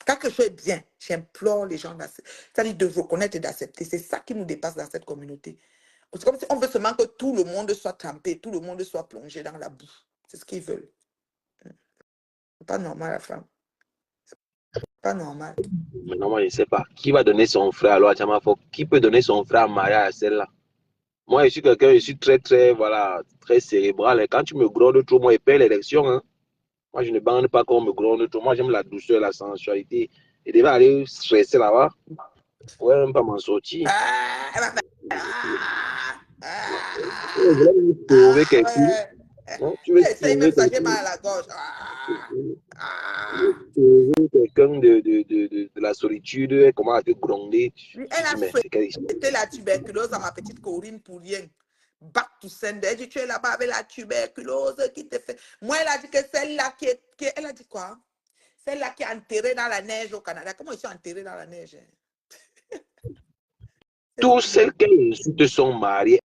Quand quelque chose est bien, j'implore les gens de reconnaître et d'accepter. C'est ça qui nous dépasse dans cette communauté. C'est comme si on veut seulement que tout le monde soit trempé, tout le monde soit plongé dans la boue. C'est ce qu'ils veulent. C'est pas normal, la femme. C'est pas normal. Maintenant, moi, je ne sais pas. Qui va donner son frère alors à Chamafo? Qui peut donner son frère à Maria à celle-là? Moi, je suis quelqu'un, je suis très, voilà, très cérébral. Et quand tu me grondes trop, moi, je perds l'élection. Hein. Moi, je ne bande pas qu'on me gronde trop. Moi, j'aime la douceur, la sensualité. Et devait aller stresser là-bas. Ouais, même pas m'en sortir. Tu veux sauver quelqu'un. Tu veux Essaye même ça, j'ai mal à la gorge. quelqu'un de la solitude, elle commence à te gronder. Elle a souhaité la tuberculose à ma petite Corinne pour rien. Back to sender. Elle dit, tu es là-bas avec la tuberculose qui te fait. Moi, elle a dit que celle-là elle a dit quoi? Celle-là qui est enterrée dans la neige au Canada. Comment ils sont enterrés dans la neige? Tous celles qui insultent sont mariées